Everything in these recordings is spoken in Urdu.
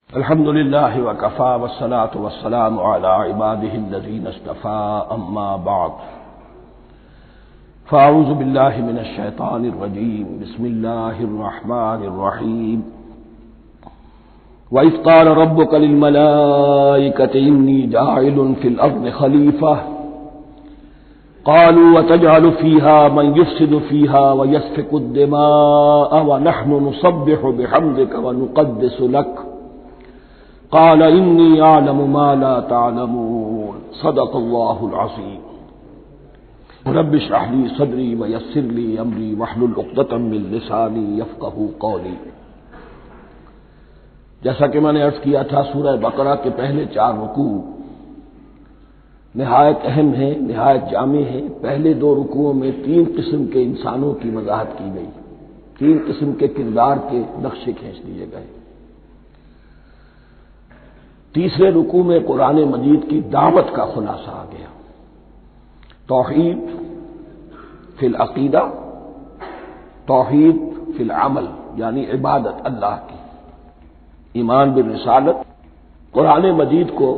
الحمد لله وكفى والصلاة والسلام على عباده الذين اصطفى أما بعد فأعوذ بالله من الشيطان الرجيم بسم الله الرحمن الرحيم وإذ قال ربك للملائكة إني جاعل في الأرض خليفة قالوا وتجعل فيها من يفسد فيها ويسفك الدماء ونحن نسبح بحمدك ونقدس لك قال إني أعلم ما لا تعلمون صدق الله العظيم رب اشرح لي صدري ويسر لي أمري واحلل عقدة من لساني يفقهوا قولي۔ جیسا کہ میں نے عرض کیا تھا، سورہ بقرہ کے پہلے 4 رکوع نہایت اہم ہیں، نہایت جامع ہیں۔ پہلے 2 رکوعوں میں 3 قسم کے انسانوں کی وضاحت کی گئی، 3 قسم کے کردار کے نقشے کھینچ دیے گئے۔ تیسرے رکوع میں قرآن مجید کی دعوت کا خلاصہ آ گیا، توحید فی العقیدہ، توحید فی العمل، یعنی عبادت اللہ کی، ایمان بالرسالت، قرآن مجید کو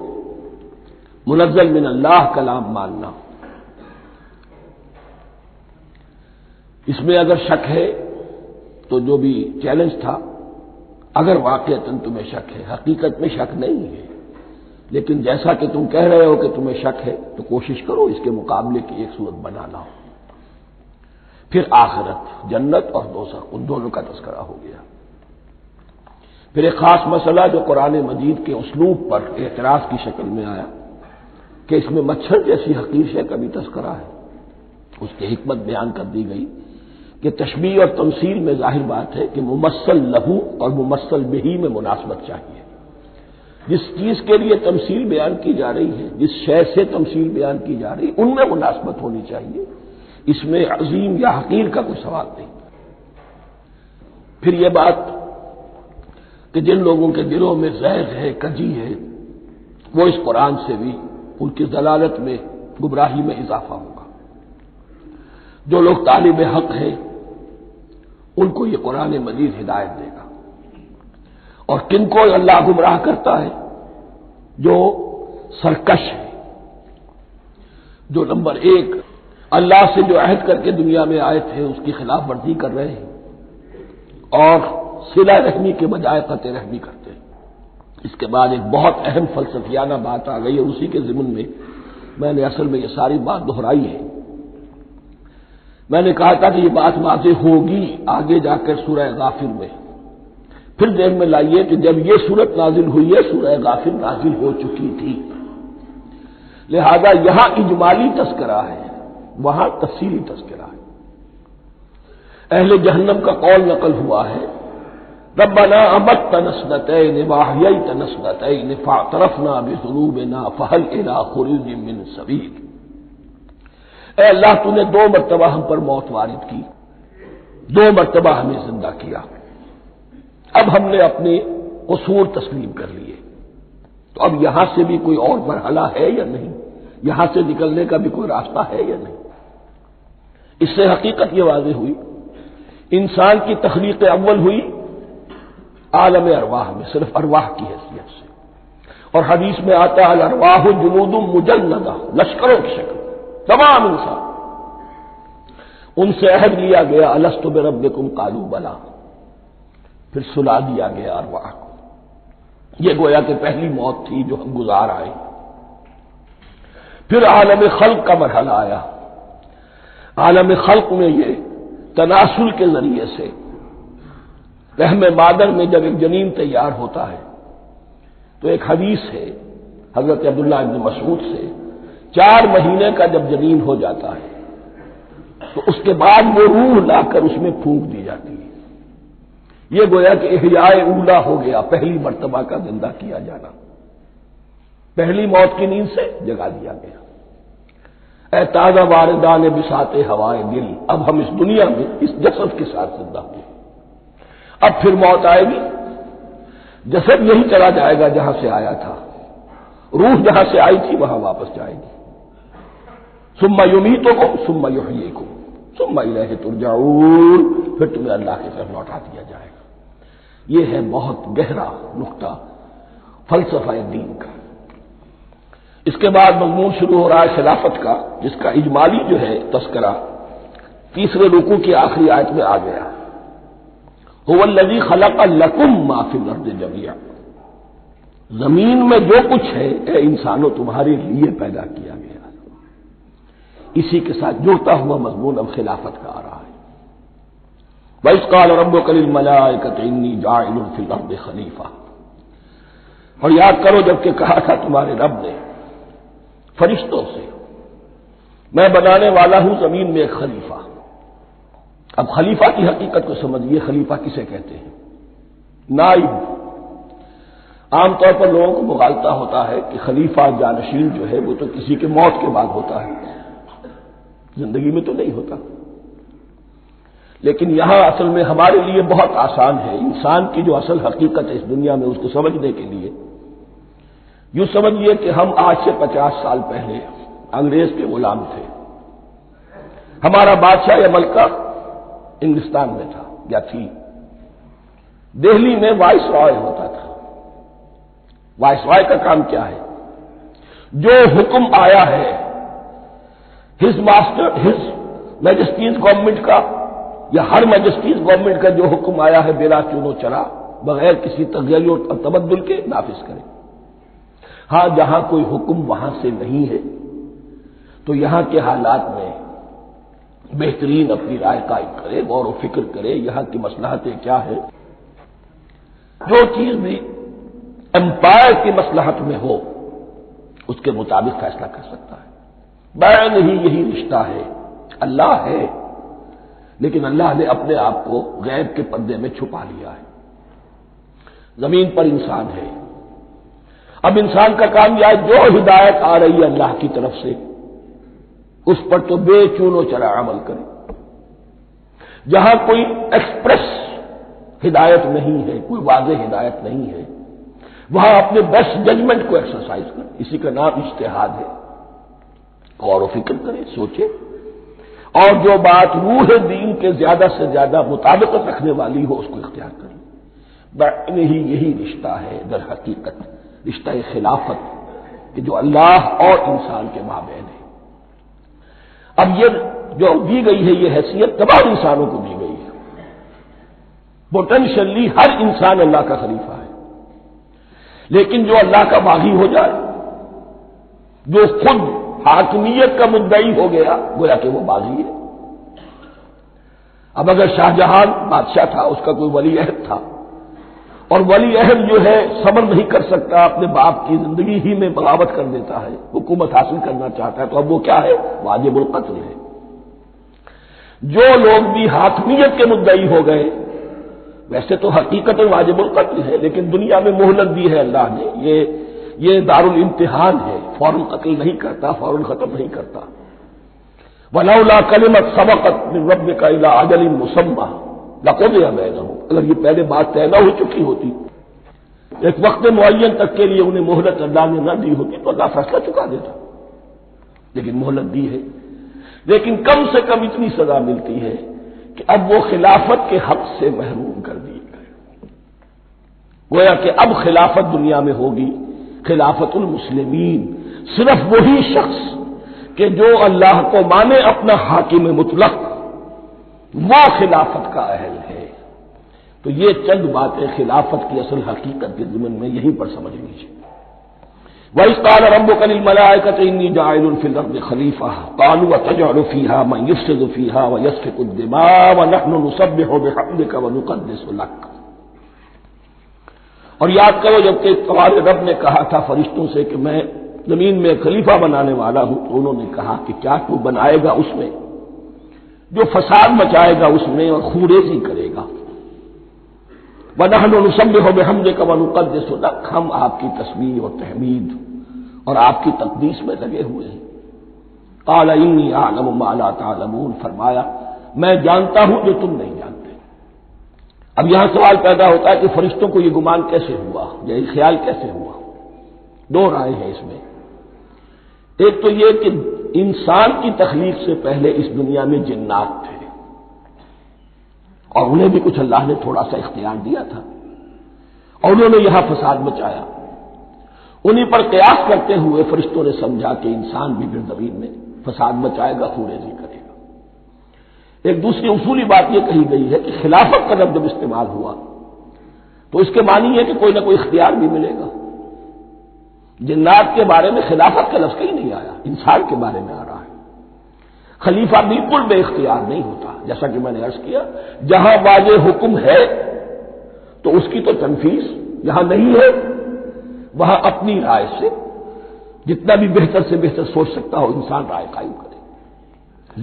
منزل من اللہ کلام ماننا۔ اس میں اگر شک ہے تو جو بھی چیلنج تھا، اگر واقعتاً تمہیں شک ہے، حقیقت میں شک نہیں ہے، لیکن جیسا کہ تم کہہ رہے ہو کہ تمہیں شک ہے تو کوشش کرو اس کے مقابلے کی ایک صورت بنانا ہو۔ پھر آخرت، جنت اور دوزخ، ان دونوں کا تذکرہ ہو گیا۔ پھر ایک خاص مسئلہ جو قرآن مجید کے اسلوب پر اعتراض کی شکل میں آیا کہ اس میں مچھر جیسی حقیر شے کا بھی تذکرہ ہے، اس کی حکمت بیان کر دی گئی کہ تشبیہ اور تمثیل میں ظاہر بات ہے کہ ممثل لہو اور ممثل بہی میں مناسبت چاہیے۔ جس چیز کے لیے تمثیل بیان کی جا رہی ہے، جس شے سے تمثیل بیان کی جا رہی ہے، ان میں مناسبت ہونی چاہیے، اس میں عظیم یا حقیر کا کوئی سوال نہیں۔ پھر یہ بات کہ جن لوگوں کے دلوں میں زیغ ہے، کجی ہے، وہ اس قرآن سے بھی ان کی ضلالت میں، گمراہی میں اضافہ ہوگا۔ جو لوگ طالب حق ہیں ان کو یہ قرآن مجید ہدایت دے گا، اور کن کو اللہ گمراہ کرتا ہے؟ جو سرکش ہے، جو نمبر 1 اللہ سے جو عہد کر کے دنیا میں آئے تھے اس کی خلاف ورزی کر رہے ہیں اور صلہ رحمی کے بجائے قطع رحمی کرتے ہیں۔ اس کے بعد ایک بہت اہم فلسفیانہ بات آ گئی، اور اسی کے ضمن میں نے اصل میں یہ ساری بات دہرائی ہے۔ میں نے کہا تھا کہ یہ بات واضح ہوگی آگے جا کر سورہ غافر میں۔ پھر ذہن میں لائیے کہ جب یہ صورت نازل ہوئی ہے، سورہ غافر نازل ہو چکی تھی، لہذا یہاں اجمالی تذکرہ ہے، وہاں تفصیلی تذکرہ ہے۔ اہل جہنم کا قول نقل ہوا ہے، ربنا امتنا اثنتین واحییتنا اثنتین فاعترفنا بذنوبنا فهل الى خروج من سبیل۔ اے اللہ، تو نے 2 مرتبہ ہم پر موت وارد کی، 2 مرتبہ ہمیں زندہ کیا، اب ہم نے اپنے قصور تسلیم کر لیے، تو اب یہاں سے بھی کوئی اور مرحلہ ہے یا نہیں؟ یہاں سے نکلنے کا بھی کوئی راستہ ہے یا نہیں؟ اس سے حقیقت یہ واضح ہوئی، انسان کی تخلیق اول ہوئی عالم ارواح میں، صرف ارواح کی حیثیت سے، اور حدیث میں آتا ہے الارواح جنود مجندہ، لشکروں کی شکل، تمام انسان۔ ان سے عہد لیا گیا الست بربکم قالوا بلی، پھر سلا دیا گیا ارواح کو۔ یہ گویا کہ پہلی موت تھی جو ہم گزار آئے۔ پھر عالم خلق کا مرحلہ آیا۔ عالم خلق میں یہ تناسل کے ذریعے سے رحم مادر میں جب ایک جنین تیار ہوتا ہے تو ایک حدیث ہے حضرت عبداللہ ابن مسعود سے، 4 مہینے کا جب جنین ہو جاتا ہے تو اس کے بعد وہ روح لا کر اس میں پھونک دی جاتی ہے۔ یہ گویا کہ احیاء اولا ہو گیا، پہلی مرتبہ کا زندہ کیا جانا، پہلی موت کی نیند سے جگا دیا گیا۔ اے تازہ واردان بساط ہوائے دل، اب ہم اس دنیا میں اس جسد کے ساتھ زندہ ہوئے، اب پھر موت آئے گی، جسد یہی چلا جائے گا جہاں سے آیا تھا، روح جہاں سے آئی تھی وہاں واپس جائے گی۔ ثم یمیتکم ثم یحییکم ثم الیہ ترجعون، پھر تمہیں اللہ کی طرف لوٹا دیا جائے گا۔ یہ ہے بہت گہرا نقطہ فلسفہ دین کا۔ اس کے بعد مضمون شروع ہو رہا ہے خلافت کا، جس کا اجمالی جو ہے تذکرہ تیسرے رکوع کی آخری آیت میں آ گیا۔ هو الذی خلق لکم ما فی الارض جمیعا، زمین میں جو کچھ ہے اے انسانوں تمہارے لیے پیدا کیا گیا۔ اسی کے ساتھ جڑتا ہوا مضمون اب خلافت کا آ رہا ہے۔ وَإِذْ قَالَ رَبُّكَ لِلْمَلَائِكَةِ إِنِّي جَاعِلٌ فِي الْأَرْضِ خَلِيفَةً، اور یاد کرو جب کہ کہا تھا تمہارے رب نے فرشتوں سے، میں بنانے والا ہوں زمین میں ایک خلیفہ۔ اب خلیفہ کی حقیقت کو سمجھیے، خلیفہ کسے کہتے ہیں؟ نائب۔ عام طور پر لوگوں کو مغالطہ ہوتا ہے کہ خلیفہ جانشین جو ہے وہ تو کسی کے موت کے بعد ہوتا ہے، زندگی میں تو نہیں ہوتا۔ لیکن یہاں اصل میں ہمارے لیے بہت آسان ہے، انسان کی جو اصل حقیقت ہے اس دنیا میں اس کو سمجھنے کے لیے یوں سمجھیے کہ ہم آج سے 50 سال پہلے انگریز کے غلام تھے، ہمارا بادشاہ یا ملکہ انگلستان میں تھا یا تھی، دہلی میں وائس رائے ہوتا تھا۔ وائس رائے کا کام کیا ہے؟ جو حکم آیا ہے ہز میجسٹیز گورنمنٹ کا یا ہر میجسٹیز گورنمنٹ کا جو حکم آیا ہے بلا چون و چرا، بغیر کسی تغیر و تبدل کے نافذ کرے۔ ہاں جہاں کوئی حکم وہاں سے نہیں ہے تو یہاں کے حالات میں بہترین اپنی رائے قائم کرے، غور و فکر کرے، یہاں کی مصلحتیں کیا ہے، جو چیز بھی امپائر کی مصلحت میں ہو اس کے مطابق فیصلہ کر سکتا ہے۔ بین ہی یہی رشتہ ہے، اللہ ہے لیکن اللہ نے اپنے آپ کو غیب کے پردے میں چھپا لیا ہے۔ زمین پر انسان ہے، اب انسان کا کام یہ ہے جو ہدایت آ رہی ہے اللہ کی طرف سے اس پر تو بے چون و چرا عمل کرے۔ جہاں کوئی ایکسپریس ہدایت نہیں ہے، کوئی واضح ہدایت نہیں ہے، وہاں اپنے بیسٹ ججمنٹ کو ایکسرسائز کرے، اسی کا نام اجتہاد ہے۔ غور و فکر کرے، سوچے، اور جو بات روح دین کے زیادہ سے زیادہ مطابقت رکھنے والی ہو اس کو اختیار کرے۔ بین ہی یہی رشتہ ہے در حقیقت، رشتہ خلافت کہ جو اللہ اور انسان کے مابین ہے۔ اب یہ جو دی گئی ہے یہ حیثیت تمام انسانوں کو دی گئی ہے، پوٹینشلی ہر انسان اللہ کا خلیفہ ہے، لیکن جو اللہ کا باغی ہو جائے، جو خود حاکمیت کا مدعی ہو گیا، گویا کہ وہ باغی ہے۔ اب اگر شاہجہاں بادشاہ تھا، اس کا کوئی ولی عہد تھا، اور ولی عہد جو ہے صبر نہیں کر سکتا، اپنے باپ کی زندگی ہی میں بغاوت کر دیتا ہے، حکومت حاصل کرنا چاہتا ہے، تو اب وہ کیا ہے؟ واجب القتل ہے۔ جو لوگ بھی حاکمیت کے مدعی ہو گئے، ویسے تو حقیقت واجب القتل ہے، لیکن دنیا میں مہلت دی ہے اللہ نے، یہ دارالامتحان ہے، فوراً قتل نہیں کرتا، فوراً ختم نہیں کرتا۔ وَلَوْلَا كَلِمَةٌ سَبَقَتْ مِنْ رَبِّكَ إِلَىٰ أَجَلٍ مُّسَمًّى لَقُضِيَ بَيْنَهُمْ، اگر یہ پہلے بات طے نہ ہو چکی ہوتی، ایک وقت معین تک کے لیے انہیں مہلت اللہ نے نہ دی ہوتی تو اللہ فیصلہ چکا دیتا، لیکن مہلت دی ہے۔ لیکن کم سے کم اتنی سزا ملتی ہے کہ اب وہ خلافت کے حق سے محروم کر دیے گئے۔ گویا کہ اب خلافت دنیا میں ہوگی خلافت المسلمین، صرف وہی شخص کہ جو اللہ کو مانے اپنا حاکم مطلق، وہ خلافت کا اہل ہے۔ تو یہ چند باتیں خلافت کی اصل حقیقت کے ضمن میں یہیں پر سمجھ لیجیے۔ وَإِذْ قَالَ رَبُّكَ لِلْمَلَائِكَةِ إِنِّي جَاعِلٌ فِي الْأَرْضِ خَلِيفَةً قَالُوا أَتَجْعَلُ فِيهَا مَن يُفْسِدُ فِيهَا وَيَسْفِكُ الدِّمَاءَ وَنَحْنُ نُسَبِّحُ بِحَمْدِكَ وَنُقَدِّسُ لَكَ۔ اور یاد کرو جب کہ تمہارے رب نے کہا تھا فرشتوں سے کہ میں زمین میں خلیفہ بنانے والا ہوں، تو انہوں نے کہا کہ کیا تو بنائے گا اس میں جو فساد مچائے گا اس میں اور خوریزی کرے گا۔ وَنَحْنُ نُسَبِّحُ بِحَمْدِكَ وَنُقَدِّسُ لَكَ، ہم آپ کی تسبیح اور تحمید اور آپ کی تقدیس میں لگے ہوئے ہیں۔ قَالَ إِنِّي أَعْلَمُ مَا لَا تَعْلَمُونَ، فرمایا میں جانتا ہوں جو تم نہیں جانتے۔ اب یہاں سوال پیدا ہوتا ہے کہ فرشتوں کو یہ گمان کیسے ہوا، یا یہ خیال کیسے ہوا؟ دو رائے ہیں اس میں۔ ایک تو یہ کہ انسان کی تخلیق سے پہلے اس دنیا میں جنات تھے، اور انہیں بھی کچھ اللہ نے تھوڑا سا اختیار دیا تھا، اور انہوں نے یہاں فساد مچایا۔ انہی پر قیاس کرتے ہوئے فرشتوں نے سمجھا کہ انسان بھی پھر زمین میں فساد مچائے گا، خوریزی کرے گا۔ ایک دوسری اصولی بات یہ کہی گئی ہے کہ خلافت کا لفظ جب استعمال ہوا تو اس کے معنی ہے کہ کوئی نہ کوئی اختیار بھی ملے گا۔ جنات کے بارے میں خلافت کا لفظ کہیں نہیں آیا، انسان کے بارے میں آ رہا ہے۔ خلیفہ بالکل بے اختیار نہیں ہوتا، جیسا کہ میں نے عرض کیا، جہاں واضح حکم ہے تو اس کی تو تنفیذ، جہاں نہیں ہے وہاں اپنی رائے سے جتنا بھی بہتر سے بہتر سوچ سکتا ہو انسان رائے قائم کرے۔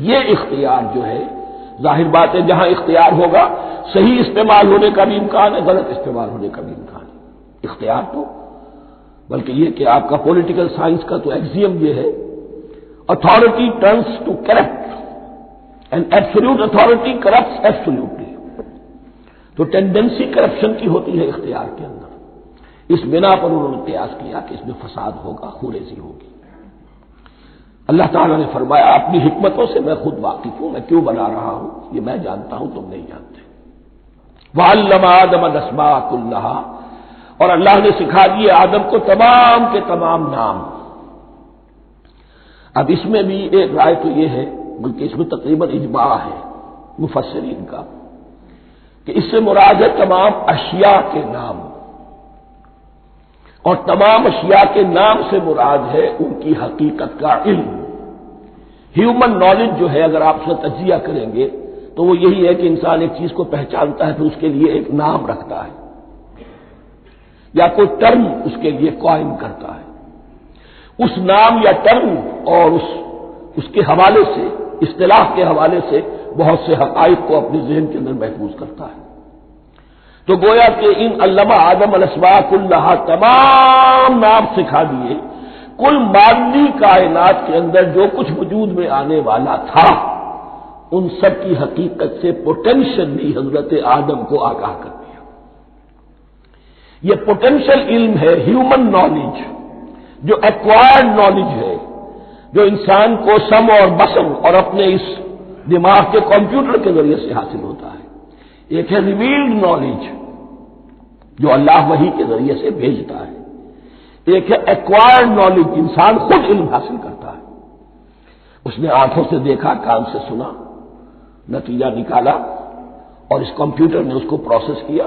یہ اختیار جو ہے، ظاہر بات ہے جہاں اختیار ہوگا صحیح استعمال ہونے کا بھی امکان ہے، غلط استعمال ہونے کا بھی امکان ہے۔ اختیار تو بلکہ یہ کہ آپ کا پولیٹیکل سائنس کا تو ایکسیم یہ ہے، authority tends to corrupt and absolute authority corrupts absolutely. تو ٹینڈنسی کرپشن کی ہوتی ہے اختیار کے اندر، اس بنا پر انہوں نے قیاس کیا کہ اس میں فساد ہوگا، خوریزی ہوگی۔ اللہ تعالیٰ نے فرمایا اپنی حکمتوں سے میں خود واقف ہوں، میں کیوں بنا رہا ہوں یہ میں جانتا ہوں، تم نہیں جانتے۔ وَعَلَّمَ آدَمَ الْأَسْمَاءَ كُلَّهَا، اور اللہ نے سکھا دیے آدم کو تمام کے تمام نام۔ اب اس میں بھی ایک رائے تو یہ ہے، بلکہ اس میں تقریباً اجماع ہے مفسرین کا، کہ اس سے مراد ہے تمام اشیاء کے نام، اور تمام اشیاء کے نام سے مراد ہے ان کی حقیقت کا علم۔ ہیومن نالج جو ہے، اگر آپ اس کا تجزیہ کریں گے تو وہ یہی ہے کہ انسان ایک چیز کو پہچانتا ہے، پھر اس کے لیے ایک نام رکھتا ہے یا کوئی ٹرم اس کے لیے قائم کرتا ہے۔ اس نام یا ٹرم اور اس کے حوالے سے، اصطلاح کے حوالے سے بہت سے حقائق کو اپنے ذہن کے اندر محفوظ کرتا ہے۔ تو گویا کہ ان علمہ آدم الاسماء کلہا، تمام نام سکھا دیے کل مادی کائنات کے اندر جو کچھ وجود میں آنے والا تھا، ان سب کی حقیقت سے پوٹینشلی حضرت آدم کو آگاہ کر دیا۔ یہ پوٹینشل علم ہے، ہیومن نالج، جو ایکوائرڈ نالج ہے، جو انسان کو سم اور بسم اور اپنے اس دماغ کے کمپیوٹر کے ذریعے سے حاصل ہوتا ہے۔ ایک ہے ریویلڈ نالج جو اللہ وحی کے ذریعے سے بھیجتا ہے، ایک ہے ایکوائرڈ نالج، انسان خود علم حاصل کرتا ہے۔ اس نے آنکھوں سے دیکھا، کان سے سنا، نتیجہ نکالا، اور اس کمپیوٹر نے اس کو پروسیس کیا،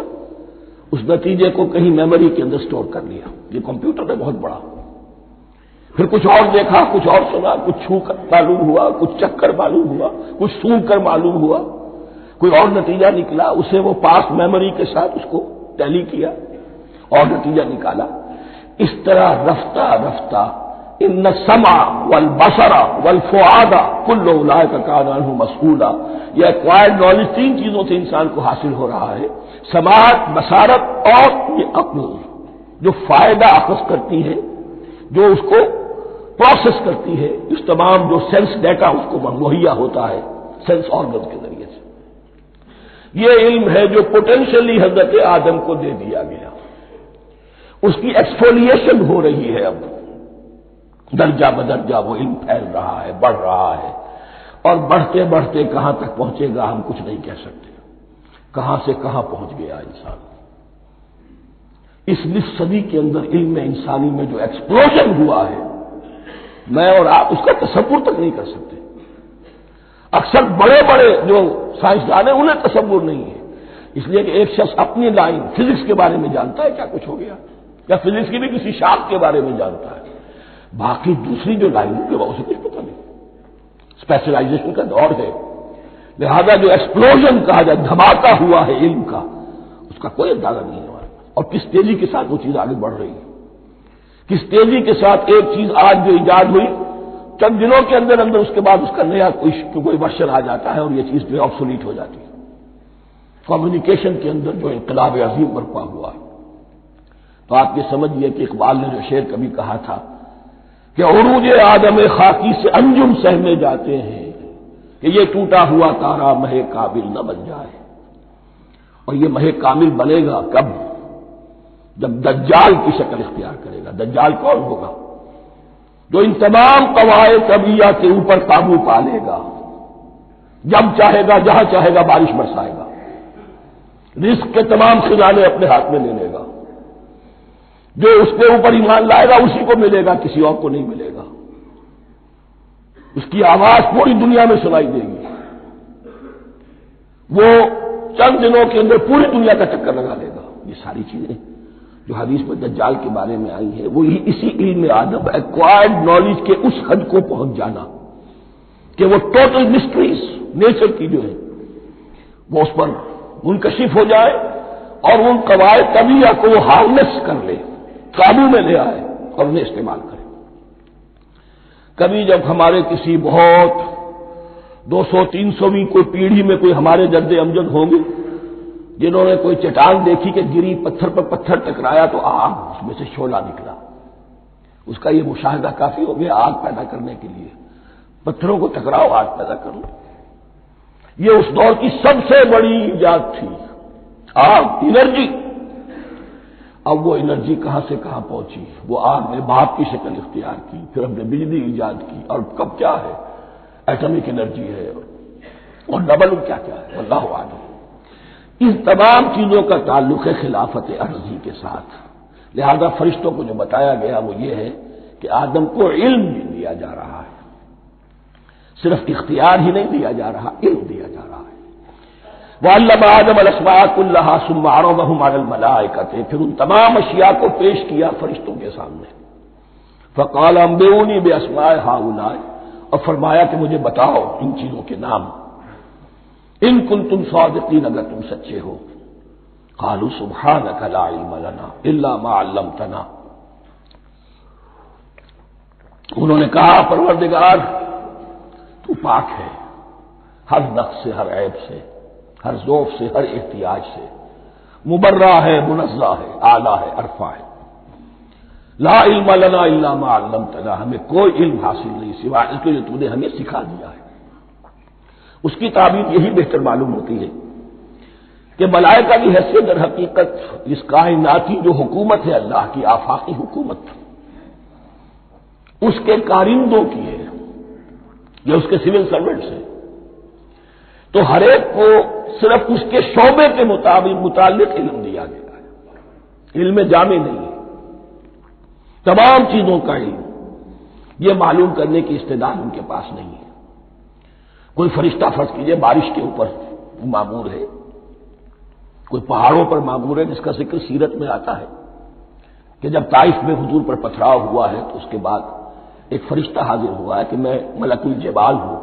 اس نتیجے کو کہیں میموری کے اندر سٹور کر لیا۔ یہ کمپیوٹر ہے بہت بڑا۔ پھر کچھ اور دیکھا، کچھ اور سنا، کچھ چھو کر معلوم ہوا، کچھ چکھ کر معلوم ہوا، کچھ سونگھ کر معلوم ہوا، کوئی اور نتیجہ نکلا، اسے وہ پاس میموری کے ساتھ اس کو ٹیلی کیا اور نتیجہ نکالا۔ اس طرح رفتہ رفتہ ان السمع والبصر والفؤاد کل اولئک کان عنہ مسئولا، یہ ایکوائرڈ نالج تین چیزوں سے انسان کو حاصل ہو رہا ہے، سماعت، بصارت اور یہ عقل، جو فائدہ اخذ کرتی ہے، جو اس کو پروسیس کرتی ہے، اس تمام جو سینس ڈیٹا اس کو مہیا ہوتا ہے سینس آرگن کے ذریعے سے۔ یہ علم ہے جو پوٹینشلی حضرت آدم کو دے دیا گیا، اس کی ایکسفولیشن ہو رہی ہے، اب درجہ بدرجہ وہ علم پھیل رہا ہے، بڑھ رہا ہے، اور بڑھتے بڑھتے کہاں تک پہنچے گا ہم کچھ نہیں کہہ سکتے، کہاں سے کہاں پہنچ گیا انسان۔ اس نصف صدی کے اندر علم انسانی میں جو ایکسپلوژن ہوا ہے، میں اور آپ اس کا تصور تک نہیں کر سکتے۔ اکثر بڑے بڑے جو سائنسدان ہیں انہیں تصور نہیں ہے، اس لیے کہ ایک شخص اپنی لائن فزکس کے بارے میں جانتا ہے کیا کچھ ہو گیا، یا فزکس کی بھی کسی شاخ کے بارے میں جانتا ہے، باقی دوسری جو لائن ہے اسے کچھ پتہ نہیں۔ اسپیشلائزیشن کا دور ہے، لہذا جو ایکسپلوژن کہا جائے، دھماکہ ہوا ہے علم کا، اس کا کوئی اندازہ نہیں ہے ہمارے پاس، اور کس تیزی کے ساتھ وہ چیز آگے بڑھ رہی ہے، کس تیزی کے ساتھ ایک چیز آج جو ایجاد ہوئی چند دنوں کے اندر اندر اس کے بعد اس کا نیا کوئی ورژن آ جاتا ہے اور یہ چیز جو ہے آبسولیٹ ہو جاتی ہے۔ کمیونیکیشن کے اندر جو انقلاب عظیم برپا ہوا ہے، تو آپ یہ سمجھیے کہ اقبال نے جو شعر کبھی کہا تھا کہ عروج آدم خاکی سے انجم سہمے جاتے ہیں، کہ یہ ٹوٹا ہوا تارا مہ کامل نہ بن جائے، اور یہ مہ کامل بنے گا کب؟ جب دجال کی شکل اختیار کرے گا۔ دجال کون ہوگا؟ جو ان تمام قواعد طبیعہ کے اوپر قابو پا لے گا، جب چاہے گا جہاں چاہے گا بارش برسائے گا، رزق کے تمام خزانے اپنے ہاتھ میں لے لے گا، جو اس کے اوپر ایمان لائے گا اسی کو ملے گا، کسی اور کو نہیں ملے گا۔ اس کی آواز پوری دنیا میں سنائی دے گی، وہ چند دنوں کے اندر پوری دنیا کا چکر لگا لے گا۔ یہ ساری چیزیں جو حدیث میں دجال کے بارے میں آئی ہیں وہ اسی علم آدم ایکوائرڈ نالج کے اس حد کو پہنچ جانا کہ وہ ٹوٹل مسٹریز نیچر کی جو ہے وہ اس پر منکشف ہو جائے اور ان قواعد طبیعہ کو وہ ہارنس کر لے، قابو میں لے آئے اور انہیں استعمال کرے۔ کبھی جب ہمارے کسی بہت 200-300ویں کوئی پیڑھی میں کوئی ہمارے جد امجد ہوں گے جنہوں نے کوئی چٹان دیکھی کہ گری، پتھر پر پتھر ٹکرایا تو آگ اس میں سے شعلہ نکلا، اس کا یہ مشاہدہ کافی ہو گیا آگ پیدا کرنے کے لیے۔ پتھروں کو ٹکراؤ، آگ پیدا کر لو۔ یہ اس دور کی سب سے بڑی ایجاد تھی، آگ، انرجی۔ اب وہ انرجی کہاں سے کہاں پہنچی؟ وہ آگ نے بھاپ کی شکل اختیار کی، پھر ہم نے بجلی ایجاد کی، اور کب کیا ہے، ایٹمک انرجی ہے اور ڈبل کیا کیا ہے، اللہ اعلم۔ ان تمام چیزوں کا تعلق ہے خلافت ارضی کے ساتھ۔ لہذا فرشتوں کو جو بتایا گیا وہ یہ ہے کہ آدم کو علم بھی دیا جا رہا ہے، صرف اختیار ہی نہیں دیا جا رہا، علم دیا جا رہا ہے۔ وَعَلَّمَ آدَمَ الْأَسْمَاءَ كُلَّهَا ثُمَّ عَرَضَهُمْ عَلَى الْمَلَائِكَةِ، پھر ان تمام اشیاء کو پیش کیا فرشتوں کے سامنے۔ فَقَالَ أَنبِئُونِي بِأَسْمَاءِ هَؤُلَاءِ، اور فرمایا کہ مجھے بتاؤ ان چیزوں کے نام، ان کنتم صادقین، اگر تم سچے ہو۔ قالوا سبحانك لا علم لنا الا ما علمتنا، انہوں نے کہا پروردگار تو پاک ہے ہر نقص سے، ہر عیب سے، ہر ذوف سے، ہر احتیاج سے، مبرہ ہے، منزہ ہے، اعلیٰ ہے، عرفہ ہے۔ لا علم لنا الا ما علمتنا، ہمیں کوئی علم حاصل نہیں سوائے اس کے جو تو نے ہمیں سکھا دیا ہے۔ اس کی تعبیر یہی بہتر معلوم ہوتی ہے کہ ملائکہ کی حیثیت در حقیقت اس کائناتی جو حکومت ہے اللہ کی آفاقی حکومت، اس کے کارندوں کی ہے، یا اس کے سول سروینٹس ہیں، تو ہر ایک کو صرف اس کے شعبے کے متعلق علم دیا گیا ہے، علم جامع نہیں ہے، تمام چیزوں کا علم یہ معلوم کرنے کی استعداد ان کے پاس نہیں ہے۔ کوئی فرشتہ فرض کیجئے بارش کے اوپر معمور ہے، کوئی پہاڑوں پر معمور ہے، جس کا ذکر سیرت میں آتا ہے کہ جب طائف میں حضور پر پتھراؤ ہوا ہے تو اس کے بعد ایک فرشتہ حاضر ہوا ہے کہ میں ملک الجبال ہوں،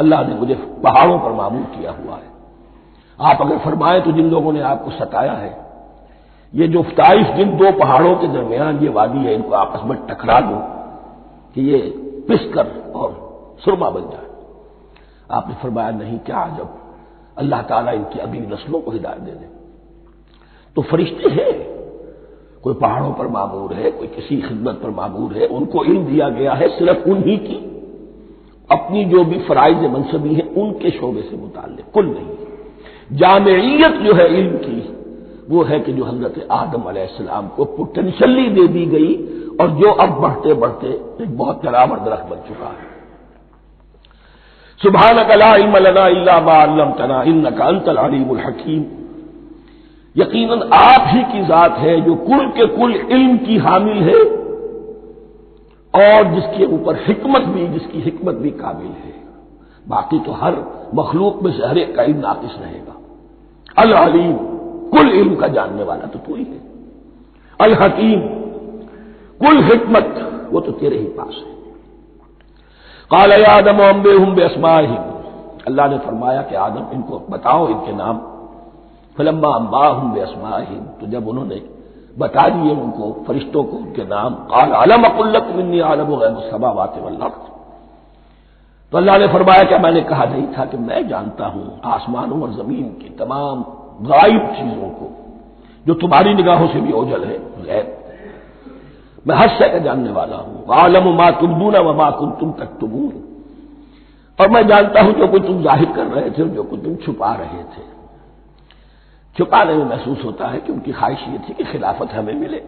اللہ نے مجھے پہاڑوں پر معمور کیا ہوا ہے، آپ اگر فرمائیں تو جن لوگوں نے آپ کو ستایا ہے، یہ جو طائف جن دو پہاڑوں کے درمیان یہ وادی ہے، ان کو آپس میں ٹکرا دو کہ یہ پس کر اور سرما بن جائے۔ آپ نے فرمایا نہیں، کیا عجب، اللہ تعالیٰ ان کی اگلی نسلوں کو ہدایت دے دے۔ تو فرشتے ہیں، کوئی پہاڑوں پر معمور ہے، کوئی کسی خدمت پر معمور ہے، ان کو علم دیا گیا ہے صرف انہی کی اپنی جو بھی فرائض منصبی ہیں ان کے شعبے سے متعلق، کل نہیں۔ جامعیت جو ہے علم کی وہ ہے کہ جو حضرت آدم علیہ السلام کو پوٹینشلی دے دی گئی اور جو اب بڑھتے بڑھتے ایک بہت جرابر درخت بن چکا ہے۔ سبحانک لا علم لنا الا ما علمتنا انک انت العلیم الحکیم، یقیناً آپ ہی کی ذات ہے جو کل کے کل علم کی حامل ہے اور جس کے اوپر حکمت بھی، جس کی حکمت بھی کامل ہے، باقی تو ہر مخلوق میں سے ہر ایک کا علم ناقص رہے گا۔ العلیم، کل علم کا جاننے والا تو تو ہی ہے، الحکیم، کل حکمت وہ تو تیرے ہی پاس ہے۔ قال یا آدم انبئہم باسمائہم، اللہ نے فرمایا کہ آدم ان کو بتاؤ ان کے نام۔ فلما انباہم باسمائہم، تو جب انہوں نے بتا دیے ان کو فرشتوں کو ان کے نام، قال علم اقل لکم انی اعلم غیب السماوات والارض، تو اللہ نے فرمایا کہ میں نے کہا نہیں تھا کہ میں جانتا ہوں آسمانوں اور زمین کی تمام غائب چیزوں کو جو تمہاری نگاہوں سے بھی اوجھل ہے، غیب، میں ہر شے کا جاننے والا ہوں۔ وَأَعْلَمُ مَا تُبْدُونَ وَمَا كُنتُمْ تَكْتُمُونَ، اور میں جانتا ہوں جو کچھ تم ظاہر کر رہے تھے اور جو کچھ تم چھپا رہے تھے۔ چھپانے میں محسوس ہوتا ہے کہ ان کی خواہش یہ تھی کہ خلافت ہمیں ملے،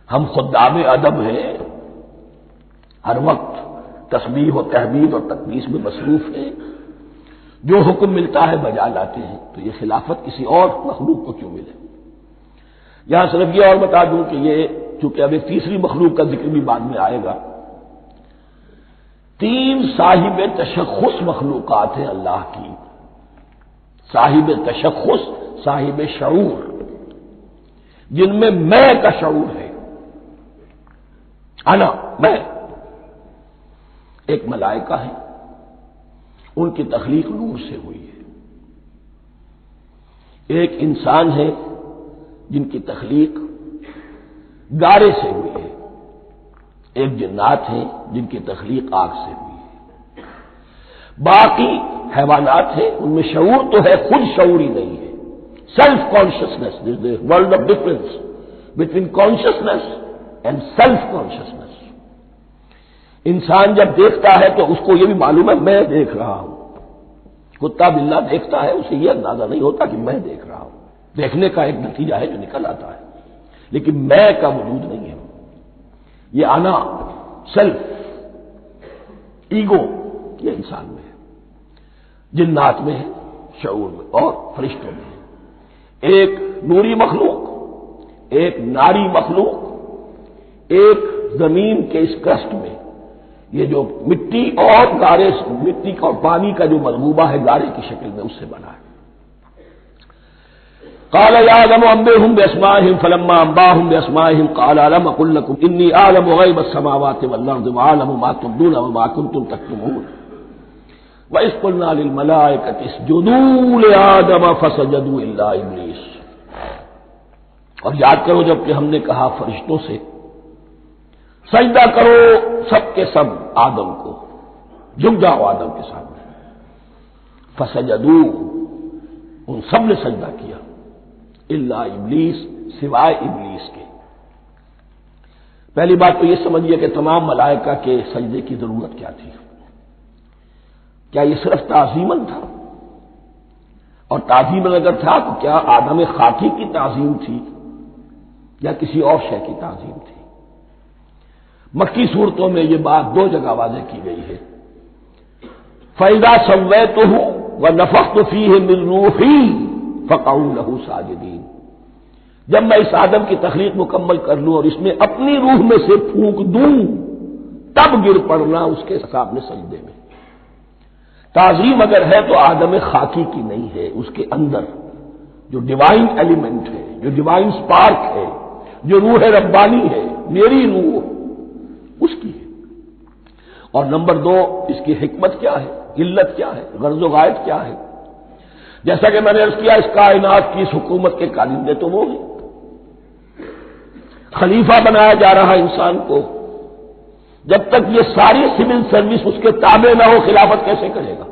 ہم خدام ادب ہیں، ہر وقت تسبیح و تحمید اور تقدیس میں مصروف ہیں، جو حکم ملتا ہے بجا لاتے ہیں، تو یہ خلافت کسی اور مخلوق کو کیوں ملے؟ یہاں صرف یہ اور بتا دوں کہ یہ چونکہ اب ایک تیسری مخلوق کا ذکر بھی بعد میں آئے گا، 3 صاحب تشخص مخلوقات ہیں اللہ کی، صاحب تشخص، صاحب شعور، جن میں میں کا شعور ہے، انا، میں۔ ایک ملائکہ ہے، ان کی تخلیق نور سے ہوئی ہے۔ ایک انسان ہے جن کی تخلیق گارے سے ہوئی ہے۔ ایک جنات ہیں جن کی تخلیق آگ سے ہوئی ہے۔ باقی حیوانات ہیں، ان میں شعور تو ہے، خود شعور ہی نہیں ہے۔ Self consciousness, this is world of difference between consciousness and self consciousness. انسان جب دیکھتا ہے تو اس کو یہ بھی معلوم ہے میں دیکھ رہا ہوں۔ کتا بلا دیکھتا ہے، اسے یہ اندازہ نہیں ہوتا کہ میں دیکھ رہا ہوں، دیکھنے کا ایک نتیجہ ہے جو نکل آتا ہے، لیکن میں کا وجود نہیں ہے۔ یہ انا، سیلف، ایگو، یہ انسان میں ہے، جنات میں ہے، شعور میں، اور فرشتوں میں ہے۔ ایک نوری مخلوق، ایک ناری مخلوق، ایک زمین کے اس کرسٹ میں، یہ جو مٹی اور گارے، مٹی اور پانی کا جو مضبوبہ ہے گارے کی شکل میں، اس سے بنا ہے۔ قال يا آدم انبئهم باسمائهم فلما انباهم باسمائهم قال الم اقل لكم اني اعلم غيب السماوات والارض واعلم ما تبدون وما كنتم تكتمون واذ قلنا للملائكه اسجدوا لآدم فسجدوا الا ابلیس۔ اور یاد کرو جب کہ ہم نے کہا فرشتوں سے سجدہ کرو سب کے سب آدم کو، جھک جاؤ آدم کے سامنے، فسجدوا، ان سب نے سجدہ کیا، الا ابلیس، سوائے ابلیس کے۔ پہلی بات تو یہ سمجھیے کہ تمام ملائکہ کے سجدے کی ضرورت کیا تھی؟ کیا یہ صرف تعظیماً تھا؟ اور تعظیماً اگر تھا تو کیا آدم خاکی کی تعظیم تھی یا کسی اور شے کی تعظیم تھی؟ مکی صورتوں میں یہ بات 2 جگہ واضح کی گئی ہے۔ فَإِذَا سَوَّيْتُهُ وَنَفَخْتُ فِيهِ مِن رُّوحِي فَقَعُوا لَهُ سَاجِدِينَ، جب میں اس آدم کی تخلیق مکمل کر لوں اور اس میں اپنی روح میں سے پھونک دوں، تب گر پڑنا اس کے سامنے سجدے میں۔ تعظیم اگر ہے تو آدم خاکی کی نہیں ہے، اس کے اندر جو ڈیوائن ایلیمنٹ ہے، جو ڈیوائن سپارک ہے، جو روح ربانی ہے، میری روح، اس کی ہے۔ اور نمبر 2، اس کی حکمت کیا ہے، علت کیا ہے، غرض و غائب کیا ہے؟ جیسا کہ میں نے عرض کیا، اس کائنات کی اس حکومت کے کارندے تو وہ ہیں۔ خلیفہ بنایا جا رہا انسان کو، جب تک یہ ساری سول سروس اس کے تابع نہ ہو، خلافت کیسے کرے گا؟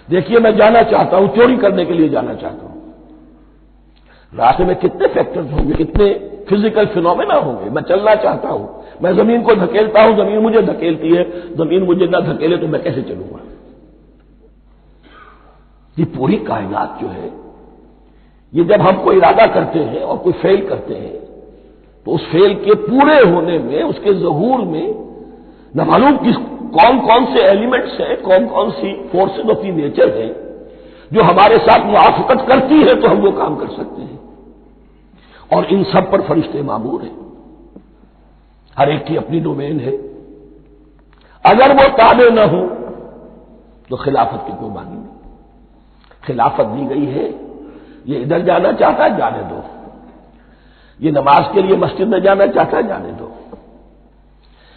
دیکھیے میں جانا چاہتا ہوں، چوری کرنے کے لیے جانا چاہتا ہوں، راستے میں کتنے فیکٹرز ہوں گے، کتنے فزیکل فینومینا ہوں گے۔ میں چلنا چاہتا ہوں، میں زمین کو دھکیلتا ہوں، زمین مجھے دھکیلتی ہے، زمین مجھے نہ دھکیلے تو میں کیسے چلوں گا؟ یہ پوری کائنات جو ہے، یہ جب ہم کوئی ارادہ کرتے ہیں اور کوئی فیل کرتے ہیں تو اس فیل کے پورے ہونے میں، اس کے ظہور میں نہ معلوم کون کون سے ایلیمنٹس ہیں، کون کون سی فورسز آف دی نیچر ہیں جو ہمارے ساتھ موافقت کرتی ہے تو ہم وہ کام کر سکتے ہیں۔ اور ان سب پر فرشتے مامور ہیں، ہر ایک کی اپنی ڈومین ہے۔ اگر وہ تابع نہ ہو تو خلافت کی کوئی معنی نہیں۔ خلافت دی گئی ہے، یہ ادھر جانا چاہتا ہے جانے دو، یہ نماز کے لیے مسجد میں جانا چاہتا ہے جانے دو،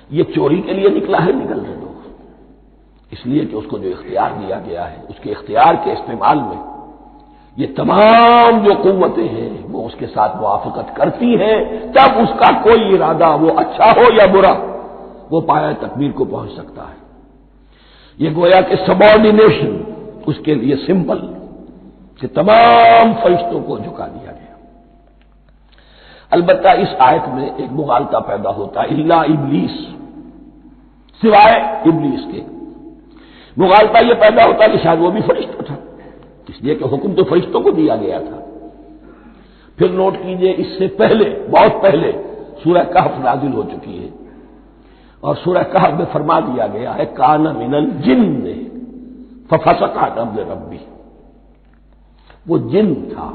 یہ چوری کے لیے نکلا ہے نکلنے دو، اس لیے کہ اس کو جو اختیار دیا گیا ہے، اس کے اختیار کے استعمال میں یہ تمام جو قوتیں ہیں وہ اس کے ساتھ موافقت کرتی ہیں، تب اس کا کوئی ارادہ، وہ اچھا ہو یا برا، وہ پایہ تکمیل کو پہنچ سکتا ہے۔ یہ گویا کہ سبارڈینیشن اس کے لیے سمبل کہ تمام فرشتوں کو جھکا دیا گیا۔ البتہ اس آیت میں ایک مغالطہ پیدا ہوتا ہے، الا ابلیس، سوائے ابلیس کے۔ مغالطہ یہ پیدا ہوتا ہے کہ شاید وہ بھی فرشتہ تھا، اس لیے کہ حکم تو فرشتوں کو دیا گیا تھا۔ پھر نوٹ کیجئے، اس سے پہلے، بہت پہلے سورہ کہف نازل ہو چکی ہے، اور سورہ کہف میں فرما دیا گیا ہے کان من الجن ففسق عن امر ربی، وہ جن تھا،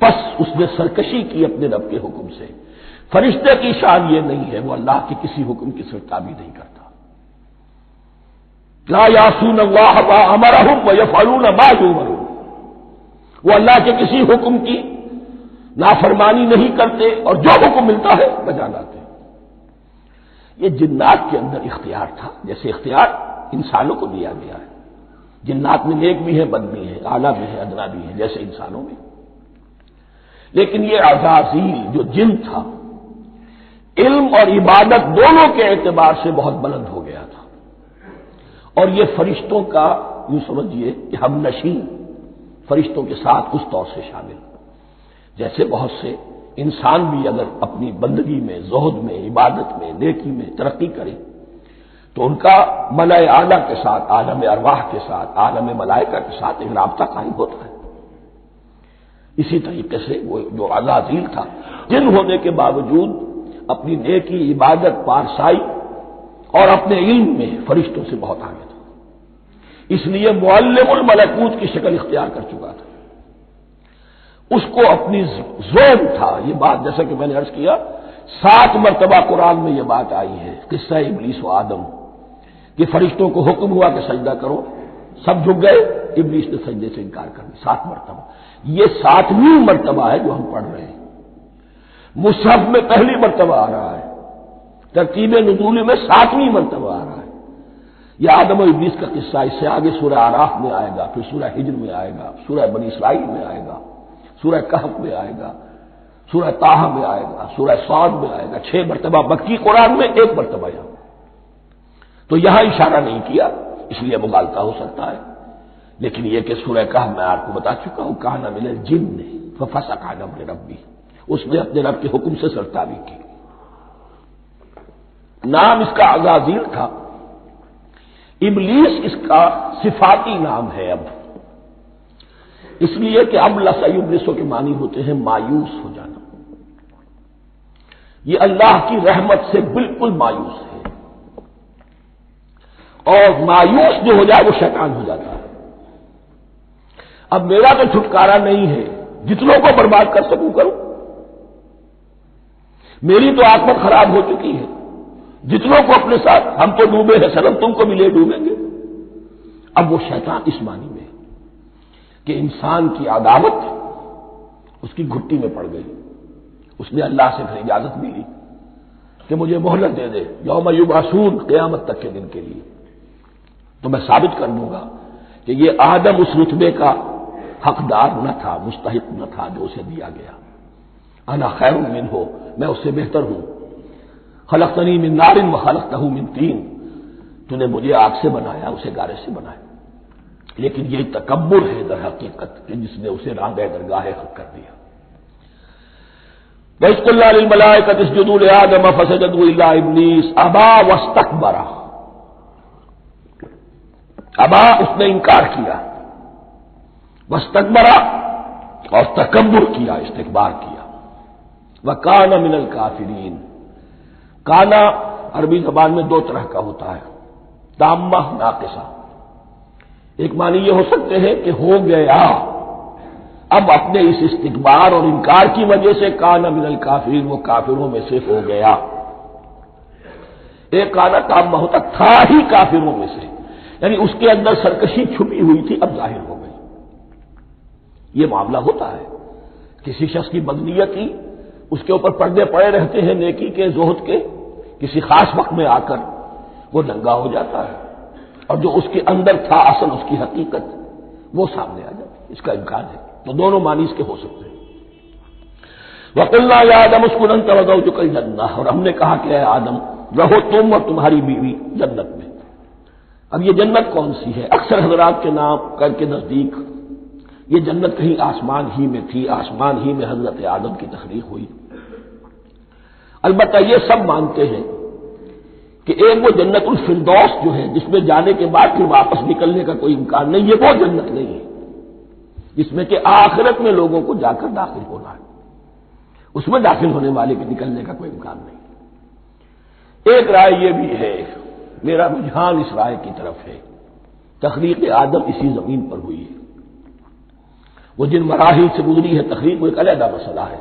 پس اس نے سرکشی کی اپنے رب کے حکم سے. فرشتے کی شان یہ نہیں ہے، وہ اللہ کے کسی حکم کی سرتابی نہیں کرتا. لا یعصون اللہ ما امرہم ویفعلون ما یؤمرون، وہ اللہ کے کسی حکم کی نافرمانی نہیں کرتے اور جو حکم ملتا ہے بجا لاتے. یہ جنات کے اندر اختیار تھا، جیسے اختیار انسانوں کو دیا گیا ہے. جنات میں نیک بھی ہے، بد بھی ہے، اعلیٰ بھی ہے، ادنا بھی ہے، جیسے انسانوں میں. لیکن یہ عزازیل جو جن تھا، علم اور عبادت دونوں کے اعتبار سے بہت بلند ہو گیا تھا، اور یہ فرشتوں کا یوں سمجھیے کہ ہم نشین، فرشتوں کے ساتھ اس طور سے شامل. جیسے بہت سے انسان بھی اگر اپنی بندگی میں، زہد میں، عبادت میں، نیکی میں ترقی کرے تو ان کا ملائے اعلیٰ کے ساتھ، عالم ارواح کے ساتھ، عالم ملائکہ کے ساتھ ایک رابطہ قائم ہوتا ہے. اسی طریقے سے وہ جو عزازیل تھا، جن ہونے کے باوجود اپنی نیکی، عبادت، پارسائی اور اپنے علم میں فرشتوں سے بہت آگے تھا. اس لیے معلم الملکوت کی شکل اختیار کر چکا تھا. اس کو اپنی زون تھا. یہ بات جیسا کہ میں نے عرض کیا 7 مرتبہ قرآن میں یہ بات آئی ہے، قصہ ابلیس و آدم، کہ فرشتوں کو حکم ہوا کہ سجدہ کرو، سب جھک گئے، ابلیس نے سجدے سے انکار کر دیا 7 مرتبہ. یہ 7ویں مرتبہ ہے جو ہم پڑھ رہے ہیں. مصحف میں پہلی مرتبہ آ رہا ہے، ترتیب نزول میں 7ویں مرتبہ آ رہا ہے. یہ آدم و ابلیس کا قصہ اس سے آگے سورہ اعراف میں آئے گا، پھر سورہ ہجر میں آئے گا، سورہ بنی اسرائیل میں آئے گا، سورہ کہف میں آئے گا، سورہ طٰہٰ میں آئے گا، سورہ صاد میں آئے گا. 6 مرتبہ مکی قرآن میں، 1 مرتبہ یہاں. تو یہاں اشارہ نہیں کیا، اس لیے مغالطہ ہو سکتا ہے. لیکن یہ کہ سورہ کہف میں آپ کو بتا چکا ہوں، کان من الجن ففسق عن امر ربی، اس نے اپنے رب کے حکم سے سرتابی کی. نام اس کا عزازیل تھا. ابلیس اس کا صفاتی نام ہے اب، اس لیے کہ اب ابلیسوں کے معنی ہوتے ہیں مایوس ہو جانا. یہ اللہ کی رحمت سے بالکل مایوس ہے، اور مایوس جو ہو جائے وہ شیطان ہو جاتا ہے. اب میرا تو چھٹکارا نہیں ہے، جتنوں کو برباد کر سکوں کروں. میری تو عاقبت خراب ہو چکی ہے، جتنوں کو اپنے ساتھ، ہم تو ڈوبے ہیں سنم، تم کو بھی لے ڈوبیں گے. اب وہ شیطان اس معنی میں کہ انسان کی عداوت اس کی گھٹی میں پڑ گئی. اس نے اللہ سے پھر اجازت بھی لی کہ مجھے مہلت دے دے، یوم یبعثون، قیامت تک کے دن کے لیے، تو میں ثابت کر دوں گا کہ یہ آدم اس رتبے کا حقدار نہ تھا، مستحق نہ تھا جو اسے دیا گیا. انا خیر منہ، میں اس سے بہتر ہوں. خلقتنی من نار وخلقتہ من طین، تو نے مجھے آگ سے بنایا، اسے گارے سے بنایا. لیکن یہ تکبر ہے در حقیقت کہ جس نے اسے راندہ درگاہ حق کر دیا. وَإِذْ قُلْنَا لِلْمَلَائِكَةِ اسْجُدُوا لِآدَمَ فَسَجَدُوا إِلَّا إِبْلِيسَ أَبَىٰ وَاسْتَكْبَرَ. ابا، اس نے انکار کیا، واستکبر، اور تکبر کیا، استکبار کیا. وَكَانَ مِنَ الْكَافِرِينَ. کانا عربی زبان میں 2 طرح کا ہوتا ہے، تامہ، ناقصہ. ایک معنی یہ ہو سکتے ہیں کہ ہو گیا، اب اپنے اس استکبار اور انکار کی وجہ سے کانا من الکافرین، وہ کافروں میں سے ہو گیا. ایک کانا تامہ ہوتا تھا ہی کافروں میں سے، یعنی اس کے اندر سرکشی چھپی ہوئی تھی، اب ظاہر ہو گئی. یہ معاملہ ہوتا ہے، کسی شخص کی بدنیتی اس کے اوپر پردے پڑے رہتے ہیں، نیکی کے، زہد کے، کسی خاص وقت میں آ کر وہ ننگا ہو جاتا ہے، اور جو اس کے اندر تھا اصل، اس کی حقیقت، وہ سامنے آ جاتی ہے. اس کا امکان ہے. تو دونوں معنی اس کے ہو سکتے ہیں. وَقُلْنَا يَا آدَمُ اسْكُنْ أَنْتَ وَزَوْجُكَ الْجَنَّةَ، اور ہم نے کہا کہ اے آدم رہو تم اور تمہاری بیوی جنت میں. اب یہ جنت کون سی ہے؟ اکثر حضرات کے نام کر کے نزدیک یہ جنت کہیں آسمان ہی میں تھی، آسمان ہی میں حضرت آدم کی تخلیق ہوئی. البتہ یہ سب مانتے ہیں کہ ایک وہ جنت الفردوس جو ہے، جس میں جانے کے بعد پھر واپس نکلنے کا کوئی امکان نہیں، یہ وہ جنت نہیں ہے جس میں کہ آخرت میں لوگوں کو جا کر داخل ہونا ہے. اس میں داخل ہونے والے کے نکلنے کا کوئی امکان نہیں. ایک رائے یہ بھی ہے، میرا رجحان اس رائے کی طرف ہے، تخلیق آدم اسی زمین پر ہوئی ہے. وہ جن مراحل سے گزری ہے تخلیق وہ ایک علیحدہ مسئلہ ہے۔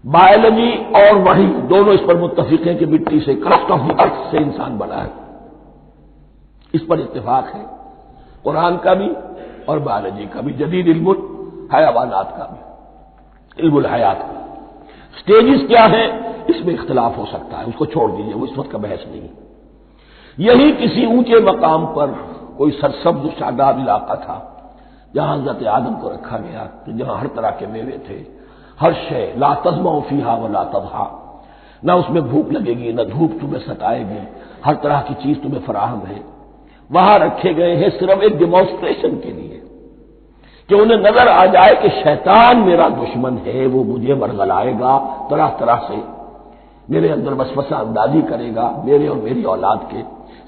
بایولوجی اور وحی دونوں اس پر متفق ہیں کہ مٹی سے کرسٹ آف دی ارتھ سے انسان بنا ہے، اس پر اتفاق ہے قرآن کا بھی اور بایولوجی کا بھی، جدید علم الحیوانات کا بھی، علم الحیات کا۔ سٹیجز کیا ہے اس میں اختلاف ہو سکتا ہے، اس کو چھوڑ دیجئے، وہ اس وقت کا بحث نہیں۔ یہی کسی اونچے مقام پر کوئی سرسبز و شاداب علاقہ تھا جہاں حضرت آدم کو رکھا گیا، جہاں ہر طرح کے میوے تھے، ہر شے لا تظمأ فیہا ولا تضحیٰ، نہ اس میں بھوک لگے گی نہ دھوپ تمہیں ستائے گی، ہر طرح کی چیز تمہیں فراہم ہے۔ وہاں رکھے گئے ہیں صرف ایک ڈیمانسٹریشن کے لیے کہ انہیں نظر آ جائے کہ شیطان میرا دشمن ہے، وہ مجھے ورغلائے گا، طرح طرح سے میرے اندر وسوسہ اندازی کرے گا میرے اور میری اولاد کے،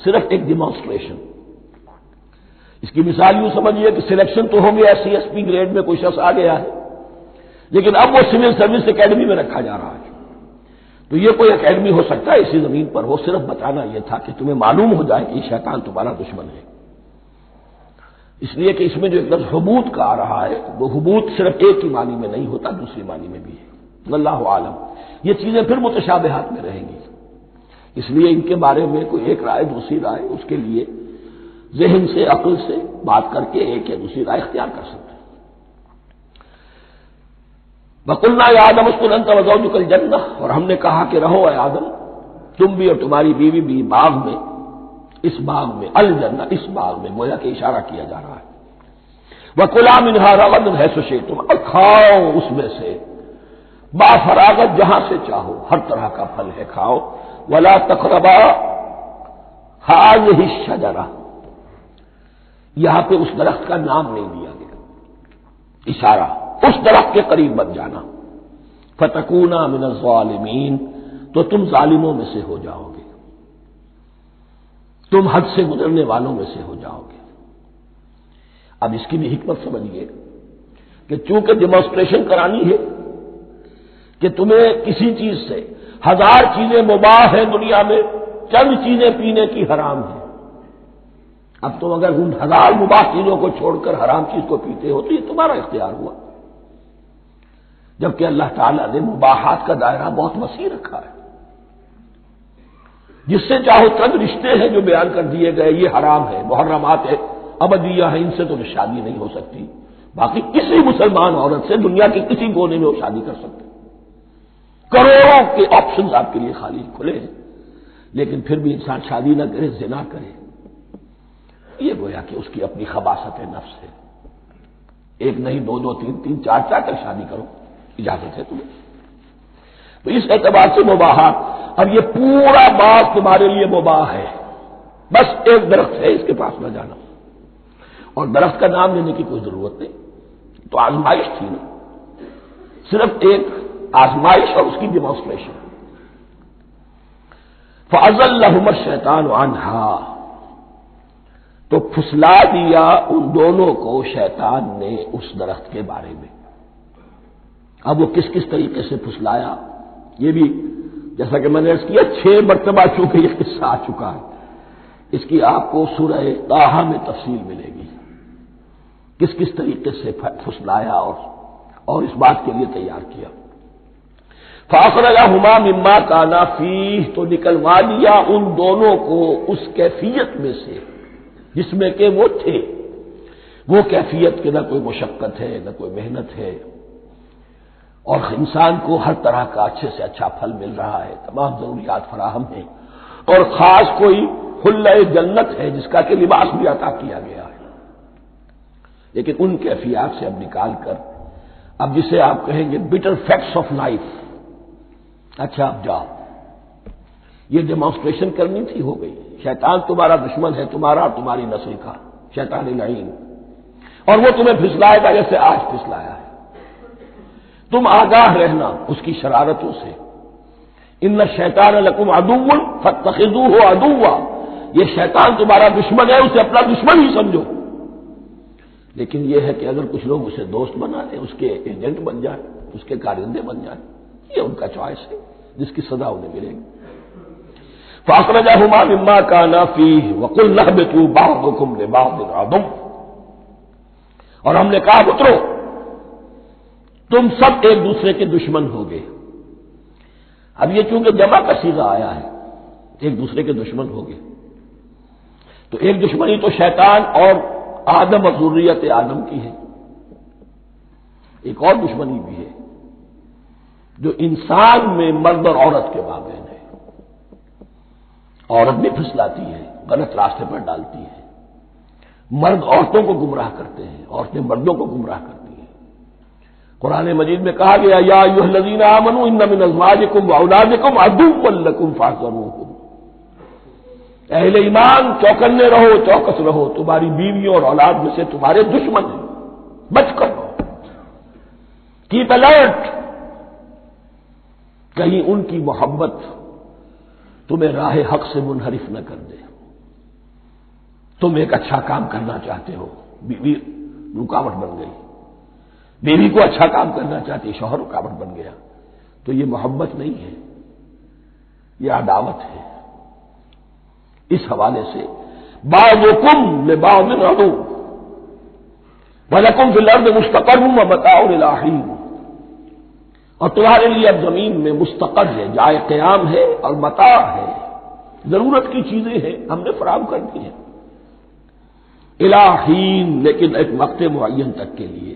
صرف ایک ڈیمانسٹریشن۔ اس کی مثال یوں سمجھیے کہ سلیکشن تو ہو گیا، CSP گریڈ میں کوئی شخص آ گیا ہے، لیکن اب وہ سول سروس اکیڈمی میں رکھا جا رہا ہے۔ تو یہ کوئی اکیڈمی ہو سکتا ہے اسی زمین پر، وہ صرف بتانا یہ تھا کہ تمہیں معلوم ہو جائے کہ یہ شیطان تمہارا دشمن ہے۔ اس لیے کہ اس میں جو ایک لفظ حبوط کا آ رہا ہے، وہ حبوط صرف ایک ہی معنی میں نہیں ہوتا، دوسری معنی میں بھی ہے۔ واللہ عالم، یہ چیزیں پھر متشابہات میں رہیں گی، اس لیے ان کے بارے میں کوئی ایک رائے دوسری رائے، اس کے لیے ذہن سے عقل سے بات کر کے ایک یا دوسری رائے اختیار کر سکتے ہیں۔ وَقُلْنَا يَا آدَمُ اسْكُنْ أَنْتَ وَزَوْجُكَ الْجَنَّةَ، اور ہم نے کہا کہ رہو اے آدم تم بھی اور تمہاری بیوی بھی باغ میں، اس باغ میں، الجنہ اس باغ میں، گویا کہ اشارہ کیا جا رہا ہے۔ وَكُلَا مِنْهَا رَغَدًا حَيْثُ شِئْتُمْ، اور کھاؤ اس میں سے بافراغت جہاں سے چاہو، ہر طرح کا پھل ہے کھاؤ۔ وَلَا تَقْرَبَا هَٰذِهِ الشَّجَرَةَ، یہاں پہ اس درخت کا نام نہیں دیا گیا، اشارہ اس درخت کے قریب مت جانا۔ فَتَكُونَا مِنَ الظَّالِمِينَ، تو تم ظالموں میں سے ہو جاؤ گے، تم حد سے گزرنے والوں میں سے ہو جاؤ گے۔ اب اس کی بھی حکمت سمجھیے کہ چونکہ ڈیمانسٹریشن کرانی ہے کہ تمہیں کسی چیز سے، 1000 چیزیں مباح ہیں دنیا میں، چند چیزیں پینے کی حرام ہیں۔ اب تم اگر ان 1000 مباح چیزوں کو چھوڑ کر حرام چیز کو پیتے ہو تو یہ تمہارا اختیار ہوا، جبکہ اللہ تعالیٰ نے مباحات کا دائرہ بہت وسیع رکھا ہے۔ جس سے چاہو چند رشتے ہیں جو بیان کر دیے گئے، یہ حرام ہے، محرمات ہے، ابدیہ ہے، ان سے تو شادی نہیں ہو سکتی۔ باقی کسی مسلمان عورت سے دنیا کے کسی کونے میں وہ شادی کر سکتے، کروڑوں کے آپشنز آپ کے لیے خالی کھلے ہیں، لیکن پھر بھی انسان شادی نہ کرے، زنا کرے، یہ گویا کہ اس کی اپنی خباثت نفس ہے۔ ایک نہیں، دو دو، تین تین، چار چار تک شادی کرو، اجازت ہے تمہیں۔ تو اس اعتبار سے مباحات، اب یہ پورا باغ تمہارے لیے مباح ہے، بس ایک درخت ہے اس کے پاس نہ جانا، اور درخت کا نام لینے کی کوئی ضرورت نہیں، تو آزمائش تھی نا، صرف ایک آزمائش اور اس کی ڈیمانسٹریشن۔ فَأَزَلَّهُمَا الشَّيْطَانُ عَنْهَا، تو پھسلا دیا ان دونوں کو شیطان نے اس درخت کے بارے میں۔ اب وہ کس کس طریقے سے پھسلایا، یہ بھی جیسا کہ میں نے عرض کیا 6 مرتبہ چونکہ یہ قصہ آ چکا ہے، اس کی آپ کو سورہ طٰہٰ میں تفصیل ملے گی، کس کس طریقے سے پھسلایا اور اس بات کے لیے تیار کیا۔ فَأَخْرَجَهُمَا مِمَّا كَانَا فِيهِ، تو نکلوا دیا ان دونوں کو اس کیفیت میں سے جس میں کہ وہ تھے، وہ کیفیت کہ نہ کوئی مشقت ہے نہ کوئی محنت ہے، اور انسان کو ہر طرح کا اچھے سے اچھا پھل مل رہا ہے، تمام ضروریات فراہم ہیں، اور خاص کوئی حلہ جنت ہے جس کا کہ لباس بھی عطا کیا گیا ہے۔ لیکن ان کیفیات سے اب نکال کر، اب جسے آپ کہیں گے بٹر فیکٹس آف لائف، اچھا اب جاؤ، یہ ڈیمانسٹریشن کرنی تھی، ہو گئی۔ شیطان تمہارا دشمن ہے، تمہارا اور تمہاری نسل کا، شیطان لعین، اور وہ تمہیں پھسلائے گا جیسے آج پھسلایا ہے۔ تم آگاہ رہنا اس کی شرارتوں سے۔ ان الشیطان لکم عدو فاتخذوہ عدوا، یہ شیطان تمہارا دشمن ہے، اسے اپنا دشمن ہی سمجھو۔ لیکن یہ ہے کہ اگر کچھ لوگ اسے دوست بنا لیں، اس کے ایجنٹ بن جائیں، اس کے کارندے بن جائیں، یہ ان کا چوائس ہے جس کی سزا انہیں ملے گی۔ فَأَخْرَجَهُمَا مِمَّا كَانَا فِيهِ وَقُلْنَا اهْبِطُوا بَعْضُكُمْ لِبَعْضٍ عَدُوٌّ، اور ہم نے کہا اترو، تم سب ایک دوسرے کے دشمن ہوگے۔ اب یہ چونکہ جمع کا صیغہ آیا ہے، ایک دوسرے کے دشمن ہوگے، تو ایک دشمنی تو شیطان اور آدم اور ذریت آدم کی ہے، ایک اور دشمنی بھی ہے جو انسان میں مرد اور عورت کے مابین ہے۔ عورت بھی پھسلاتی ہے، غلط راستے پر ڈالتی ہے، مرد عورتوں کو گمراہ کرتے ہیں، عورتیں مردوں کو گمراہ کرتی ہیں۔ قرآن مجید میں کہا گیا یا ایھا الذین آمنوا ان من ازواجکم واولادکم عدوا لکم فاحذروہم، اہل ایمان چوکنے رہو، چوکس رہو، تمہاری بیویوں اور اولاد میں سے تمہارے دشمن ہیں، بچ کر رہو، کیپ الرٹ، کہیں ان کی محبت تمہیں راہ حق سے منحرف نہ کر دے۔ تم ایک اچھا کام کرنا چاہتے ہو، بیوی رکاوٹ بن گئی، بیوی کو اچھا کام کرنا چاہتی، شوہر رکاوٹ بن گیا، تو یہ محبت نہیں ہے، یہ عداوت ہے۔ اس حوالے سے بعضکم لبعض عدو ولکم فی الارض مستقر ومتاع الی حین، اور تمہارے لیے اب زمین میں مستقر ہے، جائے قیام ہے اور متاع ہے، ضرورت کی چیزیں ہیں ہم نے فراہم کر دی ہیں، الی حین، لیکن ایک وقت معین تک کے لیے،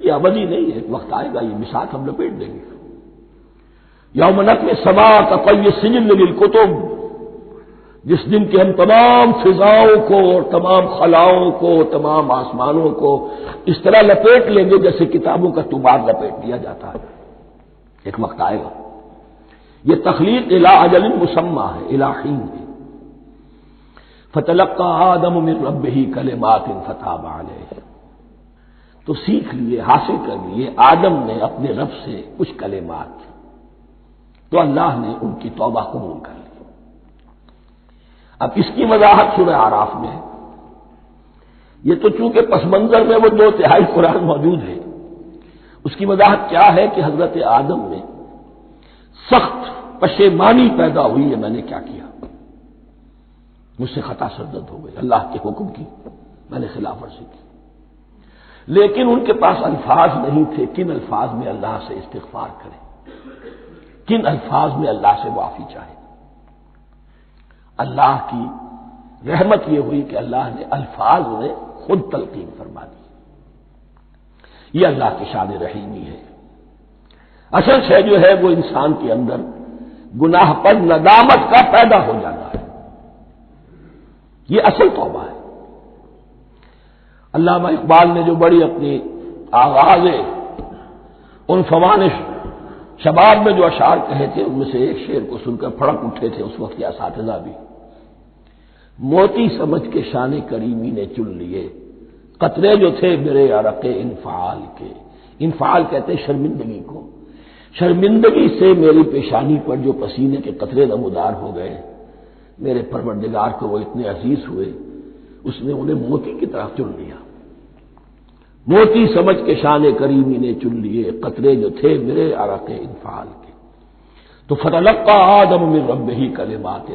یہ ابدی نہیں ہے، ایک وقت آئے گا یہ بساط ہم لپیٹ دیں گے۔ یوم نطوی السماء کطی السجل للکتب، جس دن کے ہم تمام فضاؤں کو اور تمام خلاؤں کو، تمام آسمانوں کو اس طرح لپیٹ لیں گے جیسے کتابوں کا طوبار لپیٹ دیا جاتا ہے، ایک وقت آئے گا۔ یہ تخلیق الی اجل مسمى ہے، الی حین ہے۔ فتلقى آدم من ربه کلمات فتاب علیہ، تو سیکھ لیے، حاصل کر لیے آدم نے اپنے رب سے کچھ کلمات، تو اللہ نے ان کی توبہ قبول کر لی۔ اب اس کی وضاحت سورہ اعراف میں ہے، یہ تو چونکہ پس منظر میں وہ 2/3 قرآن موجود ہے، اس کی وضاحت کیا ہے کہ حضرت آدم میں سخت پشیمانی پیدا ہوئی ہے، میں نے کیا کیا، مجھ سے خطا سرزد ہو گئی، اللہ کے حکم کی میں نے خلاف ورزی کی، لیکن ان کے پاس الفاظ نہیں تھے کن الفاظ میں اللہ سے استغفار کریں، کن الفاظ میں اللہ سے معافی چاہے۔ اللہ کی رحمت یہ ہوئی کہ اللہ نے الفاظ انہیں خود تلقین فرما دی، یہ اللہ کی شان رحیمی ہے۔ اصل شے جو ہے وہ انسان کے اندر گناہ پر ندامت کا پیدا ہو جانا ہے، یہ اصل توبہ ہے۔ علامہ اقبال نے جو بڑی اپنی آغاز ان فوانش شباب میں جو اشعار کہے تھے، ان میں سے ایک شعر کو سن کر پھڑک اٹھے تھے اس وقت کے اساتذہ بھی، موتی سمجھ کے شان کریمی نے چن لیے قطرے جو تھے میرے عرق انفعال کے، انفعال کہتے ہیں شرمندگی کو، شرمندگی سے میری پیشانی پر جو پسینے کے قطرے نمودار ہو گئے، میرے پروردگار کو وہ اتنے عزیز ہوئے، اس نے انہیں موتی کی طرف چن لیا، موتی سمجھ کے شان کریمی نے چن لیے قطرے جو تھے میرے عرق انفعال کے، تو فتلقى آدم من ربه کلمات،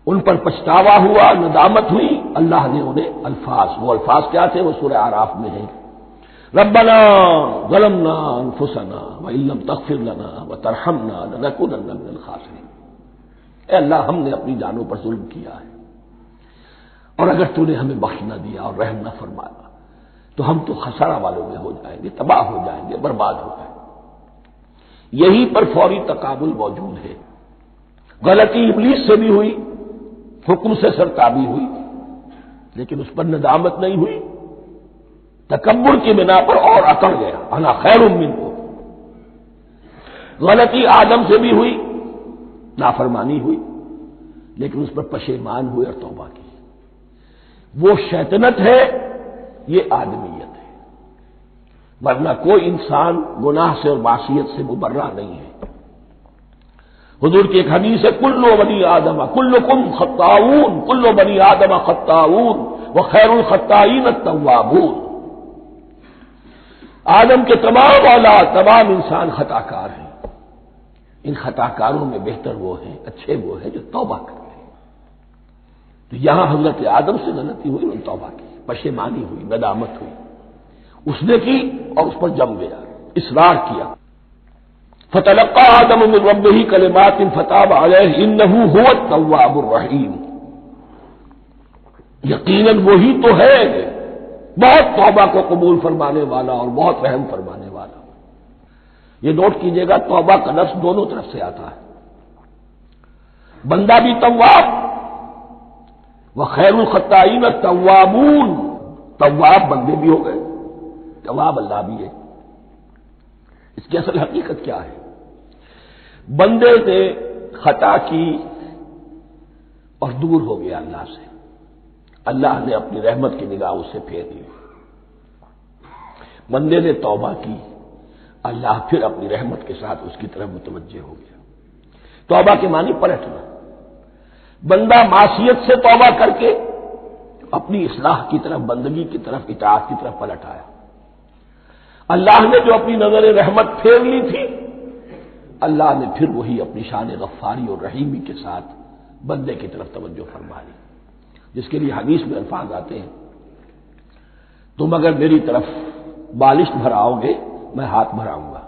ان پر پچھتاوا ہوا، ندامت ہوئی، اللہ نے انہیں الفاظ، وہ الفاظ کیا تھے وہ سورہ اعراف میں ہیں، ربنا ظلمنا انفسنا وان لم تغفر لنا وترحمنا لنكونن من الخاسرین، اے اللہ ہم نے اپنی جانوں پر ظلم کیا ہے، اور اگر تو نے ہمیں بخش نہ دیا اور رحم نہ فرمایا تو ہم تو خسارہ والوں میں ہو جائیں گے، تباہ ہو جائیں گے، برباد ہو جائیں گے۔ یہی پر فوری تقابل موجود ہے، غلطی ابلیس سے بھی ہوئی، حکم سے سرتابی ہوئی، لیکن اس پر ندامت نہیں ہوئی، تکبر کی بنا پر اور اکڑ گیا، انا خیر منہ، غلطی آدم سے بھی ہوئی، نافرمانی ہوئی، لیکن اس پر پشیمان ہوئے اور توبہ کی، وہ شیطنت ہے، یہ آدمیت ہے، ورنہ کوئی انسان گناہ سے اور معصیت سے مبرہ نہیں ہے۔ حضور کی ایک حدیث ہے کل بنی آدم کلکم خطاؤون، کل بنی آدم خطاؤون وخیر الخطائین التوابون، آدم کے تمام اولاد، تمام انسان خطا کار ہیں، ان خطا کاروں میں بہتر وہ ہیں، اچھے وہ ہیں جو توبہ کرتے ہیں۔ تو یہاں حضرت آدم سے غلطی ہوئی، ان توبہ کی، پشیمانی ہوئی، ندامت ہوئی، اس نے کی اور اس پر جم گیا۔ اصرار کیا. فتلقى آدم من ربه كلمات فتاب عليه انه هو التواب الرحیم. یقیناً وہی تو ہے بہت توبہ کو قبول فرمانے والا اور بہت رحم فرمانے والا. یہ نوٹ کیجئے گا توبہ کا لفظ دونوں طرف سے آتا ہے. بندہ بھی تواب وخیر الخطائین التوابون. تواب بندے بھی ہو گئے، تواب اللہ بھی ہے. اس کی اصل حقیقت کیا ہے؟ بندے نے خطا کی اور دور ہو گیا اللہ سے. اللہ نے اپنی رحمت کی نگاہ اس سے پھیر لی. بندے نے توبہ کی، اللہ پھر اپنی رحمت کے ساتھ اس کی طرف متوجہ ہو گیا. توبہ کے معنی پلٹنا. بندہ معصیت سے توبہ کر کے اپنی اصلاح کی طرف، بندگی کی طرف، اطاعت کی طرف پلٹ آیا. اللہ نے جو اپنی نظر رحمت پھیر لی تھی، اللہ نے پھر وہی اپنی شان غفاری اور رحیمی کے ساتھ بندے کی طرف توجہ فرما لی. جس کے لیے حدیث میں الفاظ آتے ہیں، تم اگر میری طرف بالشت بھراؤ گے میں ہاتھ بھراؤں گا،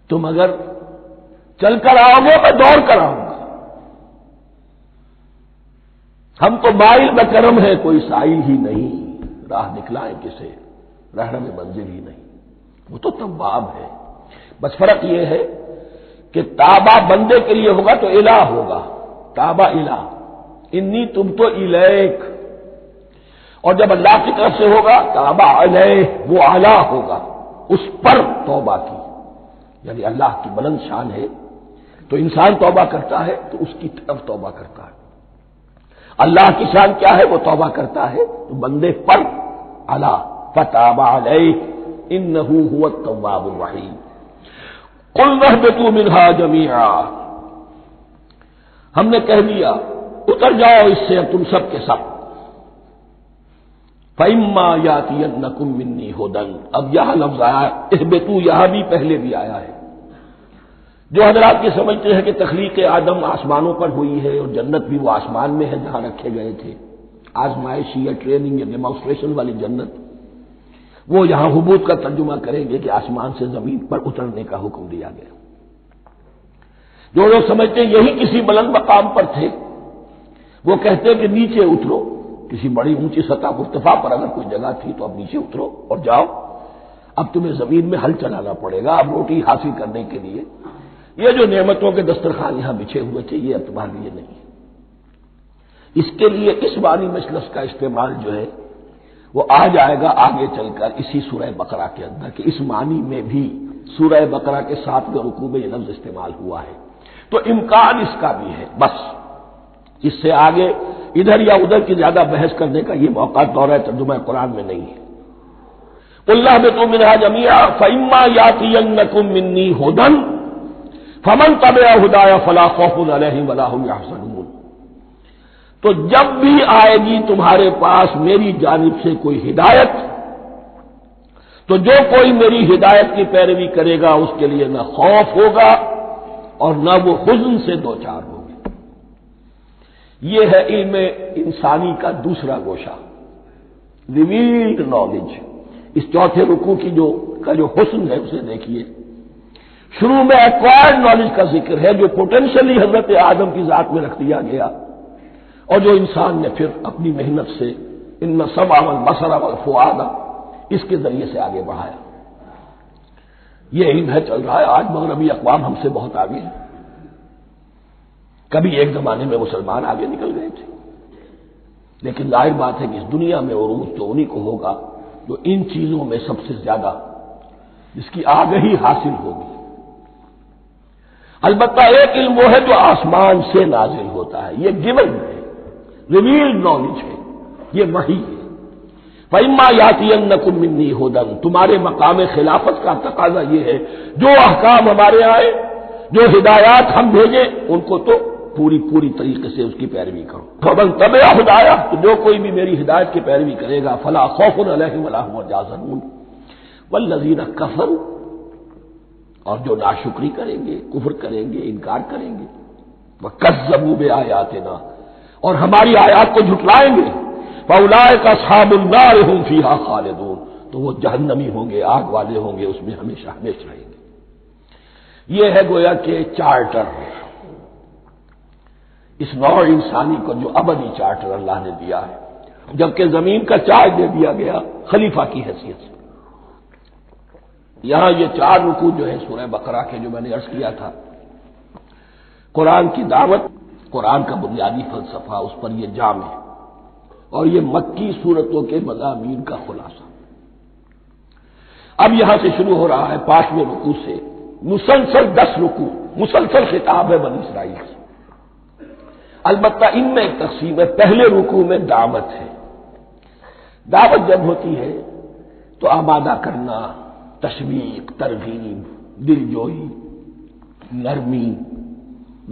تم اگر چل کر آؤ گے میں دوڑ کر آؤں گا. ہم تو مائل بکرم ہے کوئی سائل ہی نہیں، راہ دکھلائیں کسے رہنم منزل ہی نہیں. وہ تو تواب ہے. بس فرق یہ ہے کہ تابا بندے کے لیے ہوگا تو الہ ہوگا، تابا الہ، انی تم تو الیک. اور جب اللہ کی طرف سے ہوگا تابا علیہ، وہ اعلیٰ ہوگا، اس پر توبہ کی. یعنی اللہ کی بلند شان ہے تو انسان توبہ کرتا ہے تو اس کی طرف توبہ کرتا ہے. اللہ کی شان کیا ہے؟ وہ توبہ کرتا ہے تو بندے پر اعلیٰ. فتاب علیہ انہ هو التواب الرحیم. قلنا اهبطوا منها جميعا. ہم نے کہہ دیا اتر جاؤ اس سے اب تم سب کے سب. فَإِمَّا يَأْتِيَنَّكُم مِّنِّي هُدًى. اب یہاں لفظ آیا اہبطوا، یہاں بھی پہلے بھی آیا ہے. جو حضرات یہ سمجھتے ہیں کہ تخلیق آدم آسمانوں پر ہوئی ہے اور جنت بھی وہ آسمان میں ہے جہاں رکھے گئے تھے، آزمائشی یا ٹریننگ یا ڈیمانسٹریشن والی جنت، وہ یہاں حبوط کا ترجمہ کریں گے کہ آسمان سے زمین پر اترنے کا حکم دیا گیا. جو لوگ سمجھتے ہیں یہی کسی بلند مقام پر تھے، وہ کہتے ہیں کہ نیچے اترو، کسی بڑی اونچی سطح مرتفع پر اگر کوئی جگہ تھی تو اب نیچے اترو اور جاؤ، اب تمہیں زمین میں ہل چلانا پڑے گا اب روٹی حاصل کرنے کے لیے. یہ جو نعمتوں کے دسترخوان یہاں بچھے ہوئے تھے یہ اب تمہارے لیے نہیں. اس کے لیے اس بانی مجلس کا استعمال جو ہے وہ آ جائے گا آگے چل کر اسی سورہ بقرہ کے اندر کہ اس معنی میں بھی سورہ بقرہ کے 7ویں رکوع میں یہ لفظ استعمال ہوا ہے. تو امکان اس کا بھی ہے. بس اس سے آگے ادھر یا ادھر کی زیادہ بحث کرنے کا یہ موقع دورہ ترجمہ قرآن میں نہیں ہے. قُلْ اهْبِطُوا مِنْهَا جَمِيعًا فَإِمَّا يَأْتِيَنَّكُم مِّنِّي هُدًى فَمَن تَبِعَ هُدَايَ فَلَا خَوْفٌ عَلَيْهِمْ وَلَا هُمْ يَحْزَنُونَ. تو جب بھی آئے گی تمہارے پاس میری جانب سے کوئی ہدایت تو جو کوئی میری ہدایت کی پیروی کرے گا اس کے لیے نہ خوف ہوگا اور نہ وہ حزن سے دوچار ہوگا. یہ ہے علم انسانی کا دوسرا گوشہ، ریویلڈ نالج. اس چوتھے رکوع کی کا جو حسن ہے اسے دیکھیے. شروع میں ایکوائرڈ نالج کا ذکر ہے جو پوٹینشلی حضرت آدم کی ذات میں رکھ دیا گیا اور جو انسان نے پھر اپنی محنت سے ان السمع والبصر والفؤاد اس کے ذریعے سے آگے بڑھایا. یہ علم ہے چل رہا ہے. آج مغربی اقوام ہم سے بہت آگے ہیں. کبھی ایک زمانے میں مسلمان آگے نکل گئے تھے، لیکن ظاہر بات ہے کہ اس دنیا میں عروج تو انہی کو ہوگا جو ان چیزوں میں سب سے زیادہ جس کی آگہی حاصل ہوگی. البتہ ایک علم وہ ہے جو آسمان سے نازل ہوتا ہے، یہ گیون ہے، ریویلڈ نالج ہے، یہ وحی ہے. فَإِمَّا يَأْتِيَنَّكُم مِّنِّي هُدًى. تمہارے مقام خلافت کا تقاضا یہ ہے جو احکام ہمارے آئے، جو ہدایات ہم بھیجیں ان کو تو پوری طریقے سے اس کی پیروی کرو. فَمَن تَبِعَ هُدَايَ. تو جو کوئی بھی میری ہدایت کی پیروی کرے گا فَلَا خَوْفٌ عَلَيْهِمْ وَلَا هُمْ يَحْزَنُونَ. وَالَّذِينَ كَفَرُوا. اور جو ناشکری کریں گے، کفر کریں گے، انکار کریں گے، وَكَذَّبُوا بِآيَاتِنَا. اور ہماری آیات کو جھٹلائیں گے، فَأُولَٰئِكَ أَصْحَابُ النَّارِ هُمْ فِيهَا خَالِدُونَ. تو وہ جہنمی ہوں گے، آگ والے ہوں گے، اس میں ہمیشہ ہمیشہ رہیں گے۔ یہ ہے گویا کہ چارٹر، اس نوع انسانی کو جو ابدی چارٹر اللہ نے دیا ہے، جبکہ زمین کا چارج دے دیا گیا خلیفہ کی حیثیت سے۔ یہاں یہ 4 رکوع جو ہے سورہ بقرہ کے، جو میں نے عرض کیا تھا، قرآن کی دعوت، قرآن کا بنیادی فلسفہ، اس پر یہ جام ہے، اور یہ مکی صورتوں کے مضامین کا خلاصہ۔ اب یہاں سے شروع ہو رہا ہے 5ویں رکوع سے مسلسل 10 رکوع، مسلسل خطاب ہے بنی اسرائیل سے۔ البتہ ان میں ایک تقسیم ہے، پہلے رکوع میں دعوت ہے۔ دعوت جب ہوتی ہے تو آمادہ کرنا، تشویق، ترغیب، دلجوئی، نرمی،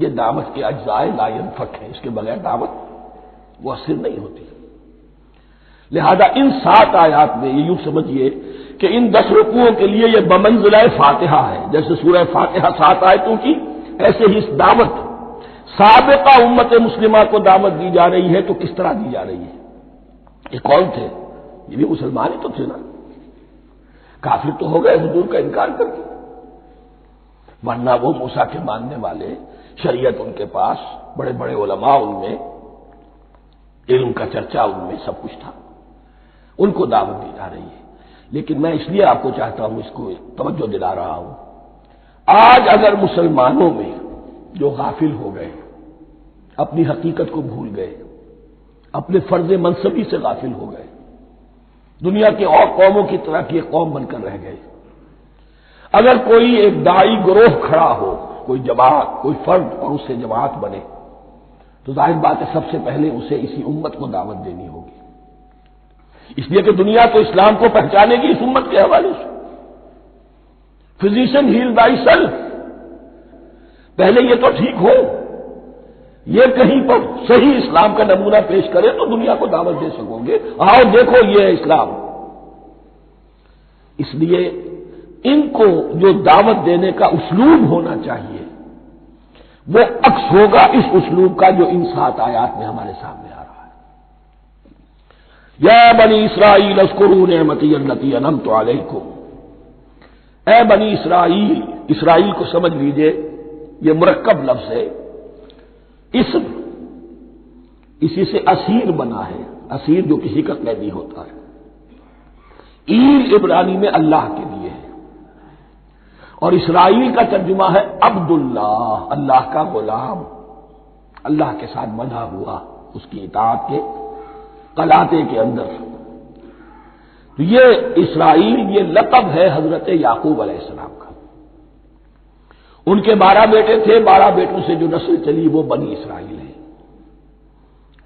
یہ دعوت کے اجزاء لا ينفک ہیں، اس کے بغیر دعوت مؤثر نہیں ہوتی۔ لہذا ان 7 آیات میں یہ یوں سمجھیے کہ ان 10 رکوعوں کے لیے یہ بمنزلہ فاتحہ ہے، جیسے سورہ فاتحہ 7 آیتوں کی، ایسے ہی اس دعوت سابقہ امت مسلمہ کو دعوت دی جا رہی ہے۔ تو کس طرح دی جا رہی ہے؟ یہ کون تھے؟ یہ بھی مسلمان ہی تو تھے نا، کافر تو ہو گئے حضور کا انکار کر کے، ورنہ وہ موسیٰ کے ماننے والے، شریعت ان کے پاس، بڑے بڑے علماء ان میں، علم کا چرچا ان میں، سب کچھ تھا، ان کو دعوت دی جا رہی ہے۔ لیکن میں اس لیے آپ کو چاہتا ہوں، اس کو توجہ دلا رہا ہوں، آج اگر مسلمانوں میں جو غافل ہو گئے، اپنی حقیقت کو بھول گئے، اپنے فرض منصبی سے غافل ہو گئے، دنیا کے اور قوموں کی طرح کی ایک قوم بن کر رہ گئے، اگر کوئی ایک داعی گروہ کھڑا ہو، کوئی جماعت، کوئی فرد، اور اس سے جماعت بنے، تو ظاہر بات ہے سب سے پہلے اسے اسی امت کو دعوت دینی ہوگی، اس لیے کہ دنیا تو اسلام کو پہچانے گی اس امت کے حوالے سے۔ فزیشین ہیل بائی سیلف، پہلے یہ تو ٹھیک ہو، یہ کہیں پر صحیح اسلام کا نمونہ پیش کرے تو دنیا کو دعوت دے سکو گے، آؤ دیکھو یہ ہے اسلام۔ اس لیے ان کو جو دعوت دینے کا اسلوب ہونا چاہیے وہ عکس ہوگا اس اسلوب کا جو ان 7 آیات میں ہمارے سامنے آ رہا ہے۔ یا بنی اسرائیل اذکروا نعمتی التی انعمت علیکم، اے بنی اسرائیل، اسرائیل کو سمجھ لیجئے، یہ مرکب لفظ ہے، اسم، اسی سے اسیر بنا ہے، اسیر جو کسی کا قیدی ہوتا ہے۔ ایل عبرانی میں اللہ کے لیے ہے، اور اسرائیل کا ترجمہ ہے عبداللہ، اللہ کا غلام، اللہ کے ساتھ بندھا ہوا، اس کی اطاعت کے قلاتے کے اندر۔ تو یہ اسرائیل یہ لقب ہے حضرت یعقوب علیہ السلام کا۔ ان کے 12 بیٹے تھے، 12 بیٹوں سے جو نسل چلی وہ بنی اسرائیل ہے،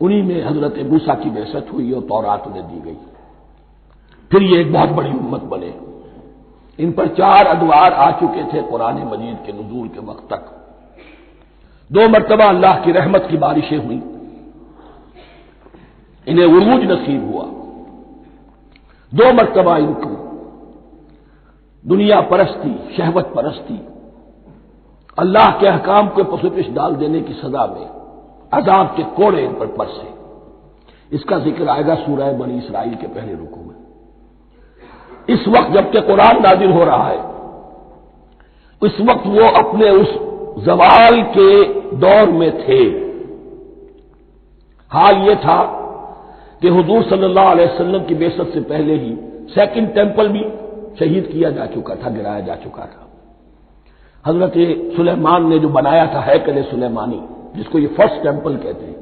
انہی میں حضرت موسیٰ کی بعثت ہوئی اور تورات انہیں دی گئی، پھر یہ ایک بہت بڑی امت بنے۔ ان پر 4 ادوار آ چکے تھے قرآن مجید کے نزول کے وقت تک، 2 مرتبہ اللہ کی رحمت کی بارشیں ہوئیں، انہیں عروج نصیب ہوا، 2 مرتبہ ان کو دنیا پرستی، شہوت پرستی، اللہ کے احکام کو پسپش ڈال دینے کی سزا میں عذاب کے کوڑے ان پر برسے۔ اس کا ذکر آئے گا سورہ بنی اسرائیل کے پہلے رکوع میں۔ اس وقت جبکہ قرآن نازل ہو رہا ہے، اس وقت وہ اپنے اس زوال کے دور میں تھے۔ حال یہ تھا کہ حضور صلی اللہ علیہ وسلم کی بعثت سے پہلے ہی 2nd ٹیمپل بھی شہید کیا جا چکا تھا، گرایا جا چکا تھا۔ حضرت سلیمان نے جو بنایا تھا ہیکل سلیمانی، جس کو یہ 1st ٹیمپل کہتے ہیں،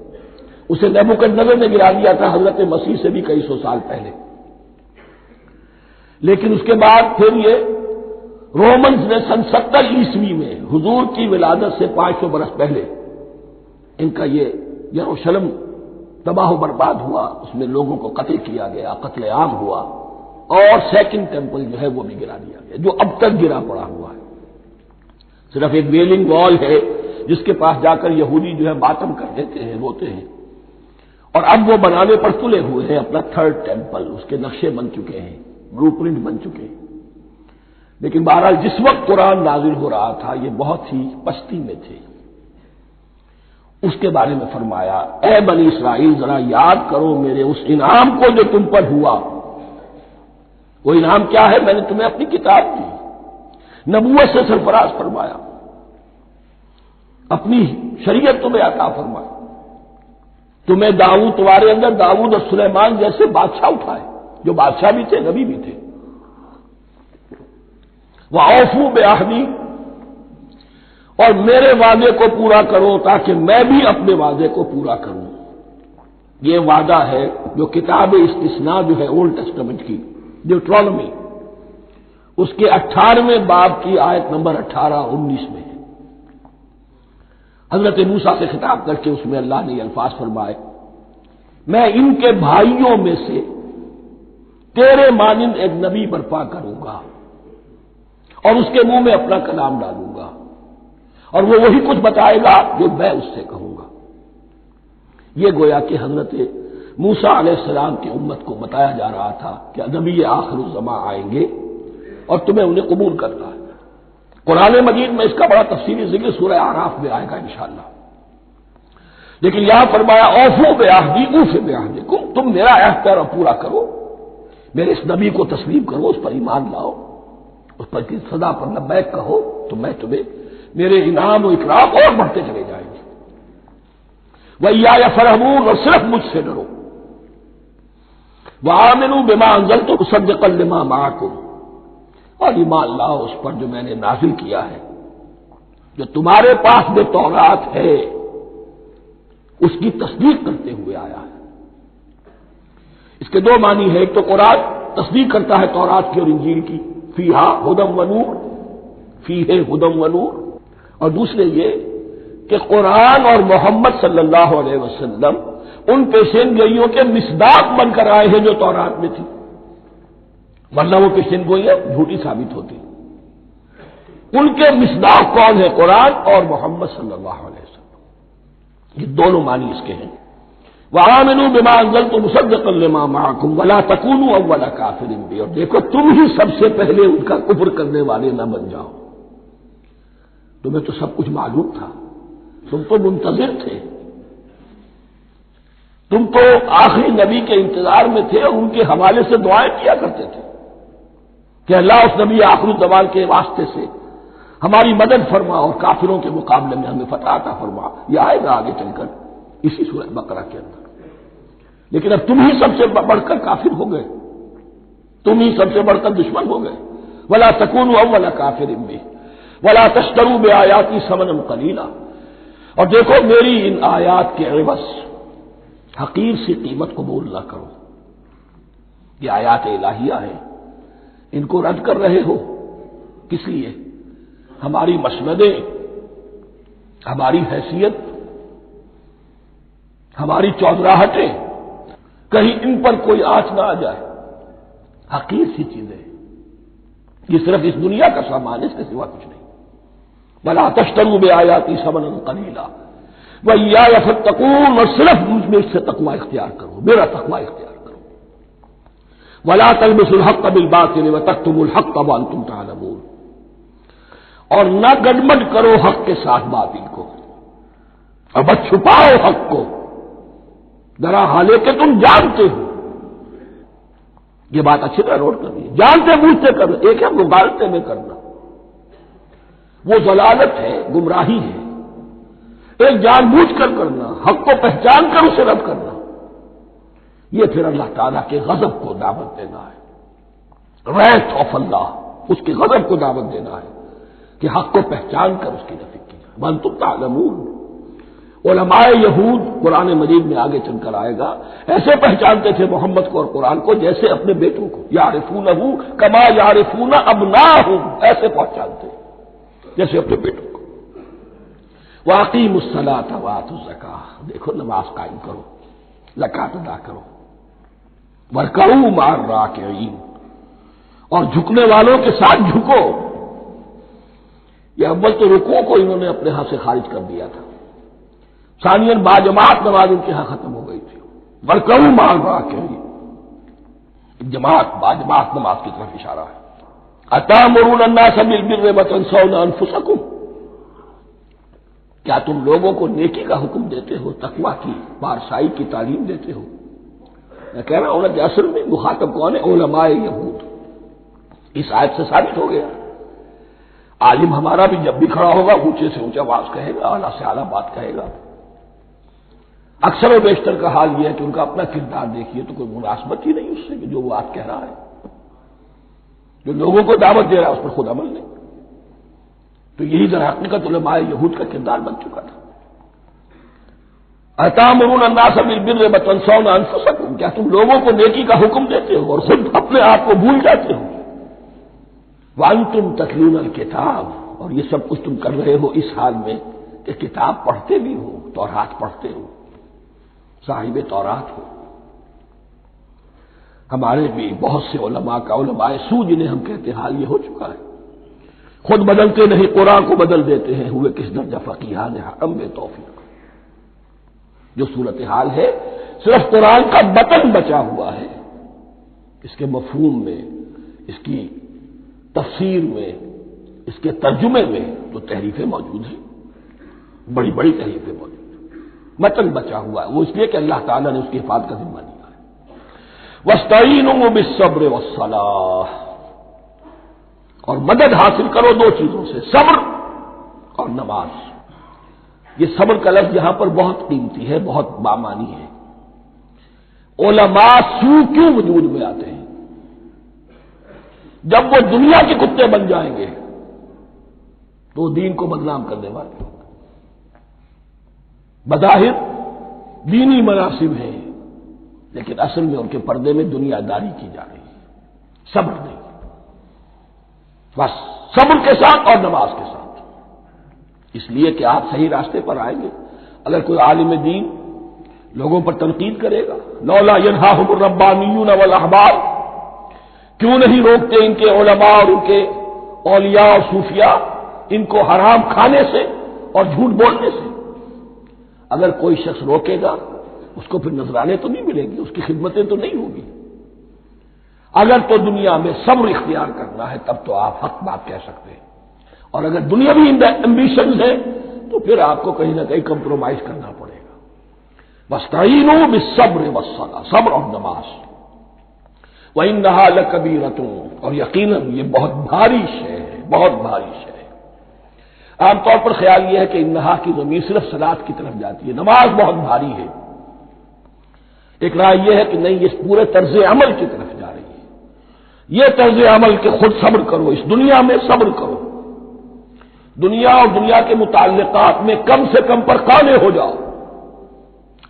اسے نیبوکدنضر نے گرا دیا تھا حضرت مسیح سے بھی کئی سو سال پہلے۔ لیکن اس کے بعد پھر یہ رومنز نے سن 70 عیسوی میں حضور کی ولادت سے 500 برس پہلے ان کا یہ یروشلم تباہ و برباد ہوا، اس میں لوگوں کو قتل کیا گیا، قتل عام ہوا، اور 2nd ٹیمپل جو ہے وہ بھی گرا دیا گیا، جو اب تک گرا پڑا ہوا ہے۔ صرف ایک ویلنگ وال ہے جس کے پاس جا کر یہودی جو ہے ماتم کر دیتے ہیں، روتے ہیں، اور اب وہ بنانے پر تلے ہوئے ہیں اپنا 3rd ٹیمپل، اس کے نقشے بن چکے ہیں، بلو پرنٹ بن چکے ہیں۔ لیکن بہرحال جس وقت قرآن نازل ہو رہا تھا یہ بہت ہی پستی میں تھے۔ اس کے بارے میں فرمایا، اے بنی اسرائیل ذرا یاد کرو میرے اس انعام کو جو تم پر ہوا، وہ انعام کیا ہے؟ میں نے تمہیں اپنی کتاب دی، نبوت سے سرفراز فرمایا، اپنی شریعت تمہیں عطا فرمائی، تمہیں داؤد، تمہارے اندر داؤد اور سلیمان جیسے بادشاہ اٹھائے جو بادشاہ بھی تھے، نبی بھی تھے۔ وَأَوْفُوا بِعَهْدِی، اور میرے وعدے کو پورا کرو تاکہ میں بھی اپنے وعدے کو پورا کروں۔ یہ وعدہ ہے جو کتاب استثناء جو ہے اولڈ ٹیسٹمنٹ کی، ڈیوٹرانومی، اس کے 18ویں باب کی آیت نمبر 18-19 میں ہے۔ حضرت موسیٰ سے خطاب کر کے اس میں اللہ نے یہ الفاظ فرمائے، میں ان کے بھائیوں میں سے تیرے مانند ایک نبی برپا کروں گا اور اس کے منہ میں اپنا کلام ڈالوں گا، اور وہ وہی کچھ بتائے گا جو میں اس سے کہوں گا۔ یہ گویا کہ حضرت موسیٰ علیہ السلام کی امت کو بتایا جا رہا تھا کہ نبی آخر الزماں آئیں گے اور تمہیں انہیں قبول کرنا ہے۔ قرآن مجید میں اس کا بڑا تفصیلی ذکر سورہ اعراف میں آئے گا انشاءاللہ، لیکن یہاں فرمایا اوفوا بعہدی اوف بعہدکم، تم میرا عہد پیرا پورا کرو، میرے اس نبی کو تسلیم کرو، اس پر ایمان لاؤ، اس پر کی صدا پر لبیک کہو، تو میں تمہیں میرے انعام و اکرام اور بڑھتے چلے جائیں گے۔ وَإِيَّايَ فَارْهَبُونِ، اور صرف مجھ سے ڈرو۔ وَآمِنُوا بِمَا أَنزَلْتُ مُصَدِّقًا لِمَا مَعَكُمْ، اور ایمان لاؤ اس پر جو میں نے نازل کیا ہے، جو تمہارے پاس جو تورات ہے اس کی تصدیق کرتے ہوئے آیا ہے۔ اس کے دو معنی ہے، ایک تو قرآن تصدیق کرتا ہے تورات کی اور انجیل کی، فیہا ھدی ونور، فیہ ھدی ونور، اور دوسرے یہ کہ قرآن اور محمد صلی اللہ علیہ وسلم ان پیشین گوئیوں کے مصداق بن کر آئے ہیں جو تورات میں تھی، ورنہ وہ پیشین گوئیاں جھوٹی ثابت ہوتی۔ ان کے مصداق کون ہے؟ قرآن اور محمد صلی اللہ علیہ وسلم، یہ دونوں معنی اس کے ہیں۔ وَآمِنُوا بِمَا أَنزَلْتُ مُصَدِّقًا لِمَا مَعَكُمْ وَلَا تَكُونُوا أَوَّلَ كَافِرٍ بِهِ، اور دیکھو تم ہی سب سے پہلے ان کا کفر کرنے والے نہ بن جاؤ۔ تمہیں تو سب کچھ معلوم تھا، تم تو منتظر تھے، تم تو آخری نبی کے انتظار میں تھے اور ان کے حوالے سے دعائیں کیا کرتے تھے کہ اللہ اس نبی آخر الزمان کے واسطے سے ہماری مدد فرما اور کافروں کے مقابلے میں ہمیں فتح عطا فرما۔ یہ آئے گا آگے چل کر اسی سورہ بقرہ کے اندر۔ لیکن اب تم ہی سب سے بڑھ کر کافر ہو گئے، تم ہی سب سے بڑھ کر دشمن ہو گئے۔ وَلَا تَكُونُوا أَوَّلَ كَافِرٍ بِهِ وَلَا تَشْتَرُوا بِآيَاتِي ثَمَنًا قَلِيلًا، اور دیکھو میری ان آیات کے عوض حقیر سی قیمت قبول نہ کرو۔ یہ آیات الہیہ ہیں، ان کو رد کر رہے ہو کس لیے؟ ہماری مسندیں، ہماری حیثیت، ہماری چودراہٹیں، کہیں ان پر کوئی آنچ نہ آ جائے۔ حقیر سی چیزیں، یہ صرف اس دنیا کا سامان ہے، اس کے سوا کچھ نہیں۔ وَلَا تَشْتَرُوا بِآيَاتِي ثَمَنًا قَلِيلًا وَإِيَّايَ فَاتَّقُونِ، اور صرف مجھ میں اس سے تقوی اختیار کرو، میرا تقوی اختیار کرو۔ وَلَا تَلْبِسُوا الْحَقَّ بِالْبَاطِلِ وَتَكْتُمُوا الْحَقَّ وَأَنْتُمْ تَعْلَمُونَ، اور نہ گڑبڑ کرو حق کے ساتھ باطل کو، اور بس چھپاؤ حق کو، ذرا حالے کہ تم جانتے ہو۔ یہ بات اچھی طرح نوٹ کرنی ہے، جانتے بوجھتے کرنا، ایک ہے مغالطے میں کرنا، وہ ضلالت ہے، گمراہی ہے۔ ایک جان بوجھ کر کرنا، حق کو پہچان کر اسے رد کرنا، یہ پھر اللہ تعالیٰ کے غضب کو دعوت دینا ہے، wrath of اللہ، اس کے غضب کو دعوت دینا ہے کہ حق کو پہچان کر اس کی نفی کی جائے۔ وَأَنْتُمْ تَعْلَمُونَ، علماء یہود قرآن مجید میں آگے چل کر آئے گا، ایسے پہچانتے تھے محمد کو اور قرآن کو جیسے اپنے بیٹوں کو، یعرفونہ کما یعرفون ابناہم، ایسے پہچانتے جیسے اپنے بیٹوں کو۔ وَأَقِیمُوا الصَّلَاةَ وَآتُوا الزَّکَاۃَ، دیکھو نماز قائم کرو، زکوٰۃ ادا کرو۔ وَارْكَعُوا مَعَ الرَّاکِعِینَ، اور جھکنے والوں کے ساتھ جھکو۔ یہ اول تو رکوع کو انہوں نے اپنے ہاں سے خارج کر دیا تھا، ثانیاً باجماعت نماز ان کے ہاں ختم ہو گئی تھی۔ وَارْكَعُوا مَعَ الرَّاکِعِینَ، جماعت باجماعت نماز کی طرف اشارہ ہے۔ أَتَأْمُرُونَ النَّاسَ بِالْبِرِّ وَتَنْسَوْنَ أَنفُسَكُمْ، کیا تم لوگوں کو نیکی کا حکم دیتے ہو، تقویٰ کی، پارسائی کی تعلیم دیتے ہو؟ میں کہہ رہا ہوں کہ اصل میں مخاطب کون ہے؟ علماء یہود، اس آیت سے ثابت ہو گیا عالم ہمارا بھی جب بھی کھڑا ہوگا اونچے سے اونچا آواز کہے گا، اعلیٰ سے اعلیٰ بات کہے گا۔ اکثر و بیشتر کا حال یہ ہے کہ ان کا اپنا کردار دیکھیے تو کوئی مناسبت ہی نہیں اس سے کہ جو وہ بات کہہ رہا ہے، جو لوگوں کو دعوت دے رہا ہے اس پر خود عمل نہیں۔ تو یہی در حقیقت علماء یہود کا کردار بن چکا تھا۔ اتامرون الناس بالبر وتنسون انفسکم، کیا تم لوگوں کو نیکی کا حکم دیتے ہو اور خود اپنے آپ کو بھول جاتے ہو؟ وانتم تتلون الکتاب، اور یہ سب کچھ تم کر رہے ہو اس حال میں کہ کتاب پڑھتے بھی ہو، تورات پڑھتے ہو، صاحب تورات ہو۔ ہمارے بھی بہت سے علماء کا علماء سو جنہیں ہم کہتے ہیں حال یہ ہو چکا ہے، خود بدلتے نہیں قرآن کو بدل دیتے ہیں، ہوئے کس درجہ فقیہان حرم بے توفیق۔ جو صورتحال ہے صرف قرآن کا متن بچا ہوا ہے، اس کے مفہوم میں، اس کی تفسیر میں، اس کے ترجمے میں تو تحریفیں موجود ہیں، بڑی بڑی تحریفیں موجود ہیں، متن بچا ہوا ہے، وہ اس لیے کہ اللہ تعالیٰ نے اس کی حفاظت کا ذمہ لیا ہے۔ وَاسْتَعِینُوا بِالصَّبْرِ وَالصَّلَاةِ، اور مدد حاصل کرو دو چیزوں سے، صبر اور نماز۔ یہ صبر کا لفظ یہاں پر بہت قیمتی ہے، بہت بامانی ہے۔ علماء سو کیوں وجود میں آتے ہیں؟ جب وہ دنیا کے کتے بن جائیں گے تو دین کو بدنام کرنے والے ہوں گے۔ بظاہر دینی مناسب ہیں لیکن اصل میں ان کے پردے میں دنیا داری کی جا رہی ہے، صبر نہیں، بس صبر کے ساتھ اور نماز کے ساتھ، اس لیے کہ آپ صحیح راستے پر آئیں گے۔ اگر کوئی عالم دین لوگوں پر تنقید کرے گا، لولا ینہاہم الربانیون والاحبار، کیوں نہیں روکتے ان کے علماء اور ان کے اولیاء اور صوفیاء ان کو حرام کھانے سے اور جھوٹ بولنے سے؟ اگر کوئی شخص روکے گا اس کو پھر نذرانے تو نہیں ملیں گی، اس کی خدمتیں تو نہیں ہوگی۔ اگر تو دنیا میں صبر اختیار کرنا ہے تب تو آپ حق بات کہہ سکتے ہیں، اور اگر دنیاوی ایمبیشنز ہے تو پھر آپ کو کہیں نہ کہیں کمپرومائز کرنا پڑے گا۔ وَاسْتَعِینُوا بِالصَّبْرِ وَالصَّلَاةِ، صبر اور نماز۔ وَإِنَّهَا لَكَبِیرَةٌ، اور یقیناً یہ بہت بھاری شے ہے، بہت بھاری شے ہے۔ عام طور پر خیال یہ ہے کہ انہا کی ضمیر صرف صلاۃ کی طرف جاتی ہے، نماز بہت بھاری ہے۔ ایک رائے یہ ہے کہ نہیں، یہ پورے طرز عمل کی طرف جا رہی ہے، یہ طرز عمل کہ خود صبر کرو، اس دنیا میں صبر کرو، دنیا اور دنیا کے متعلقات میں کم سے کم پر قانع ہو جاؤ،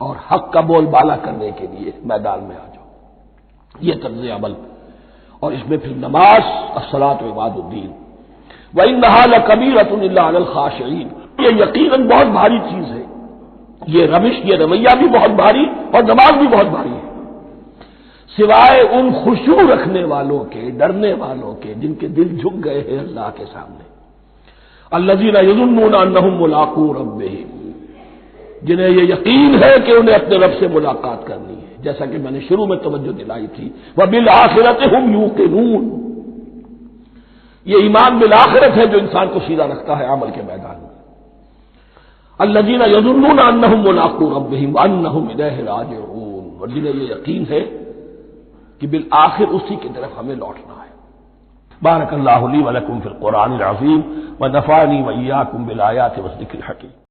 اور حق کا بول بالا کرنے کے لیے میدان میں آ جاؤ، یہ طرز عمل۔ اور اس میں پھر نماز، الصلاۃ عماد الدین۔ وَإِنَّهَا لَكَبِیرَةٌ إِلَّا عَلَى الْخَاشِعِینَ، یہ یقیناً بہت بھاری چیز ہے، یہ روش، یہ رویہ بھی بہت بھاری اور نماز بھی بہت بھاری ہے، سوائے ان خشوع رکھنے والوں کے، ڈرنے والوں کے، جن کے دل جھک گئے ہیں اللہ کے سامنے۔ الذین یظنون انہم ملاقو ربہم، جنہیں یہ یقین ہے کہ انہیں اپنے رب سے ملاقات کرنی ہے، جیسا کہ میں نے شروع میں توجہ دلائی تھی، وبالآخرۃ ہم یوقنون، یہ ایمان بالآخرت ہے جو انسان کو سیدھا رکھتا ہے عمل کے میدان میں۔ الذین یظنون انہم ملاقو ربہم وانہم الیہ راجعون، اور جنہیں یہ یقین ہے کہ بالآخر اسی کی طرف ہمیں لوٹنا ہے۔ بارک اللہ لی ولکم فی القرآن العظیم ونفعنی وإیاکم بالآیات والذکر الحکیم۔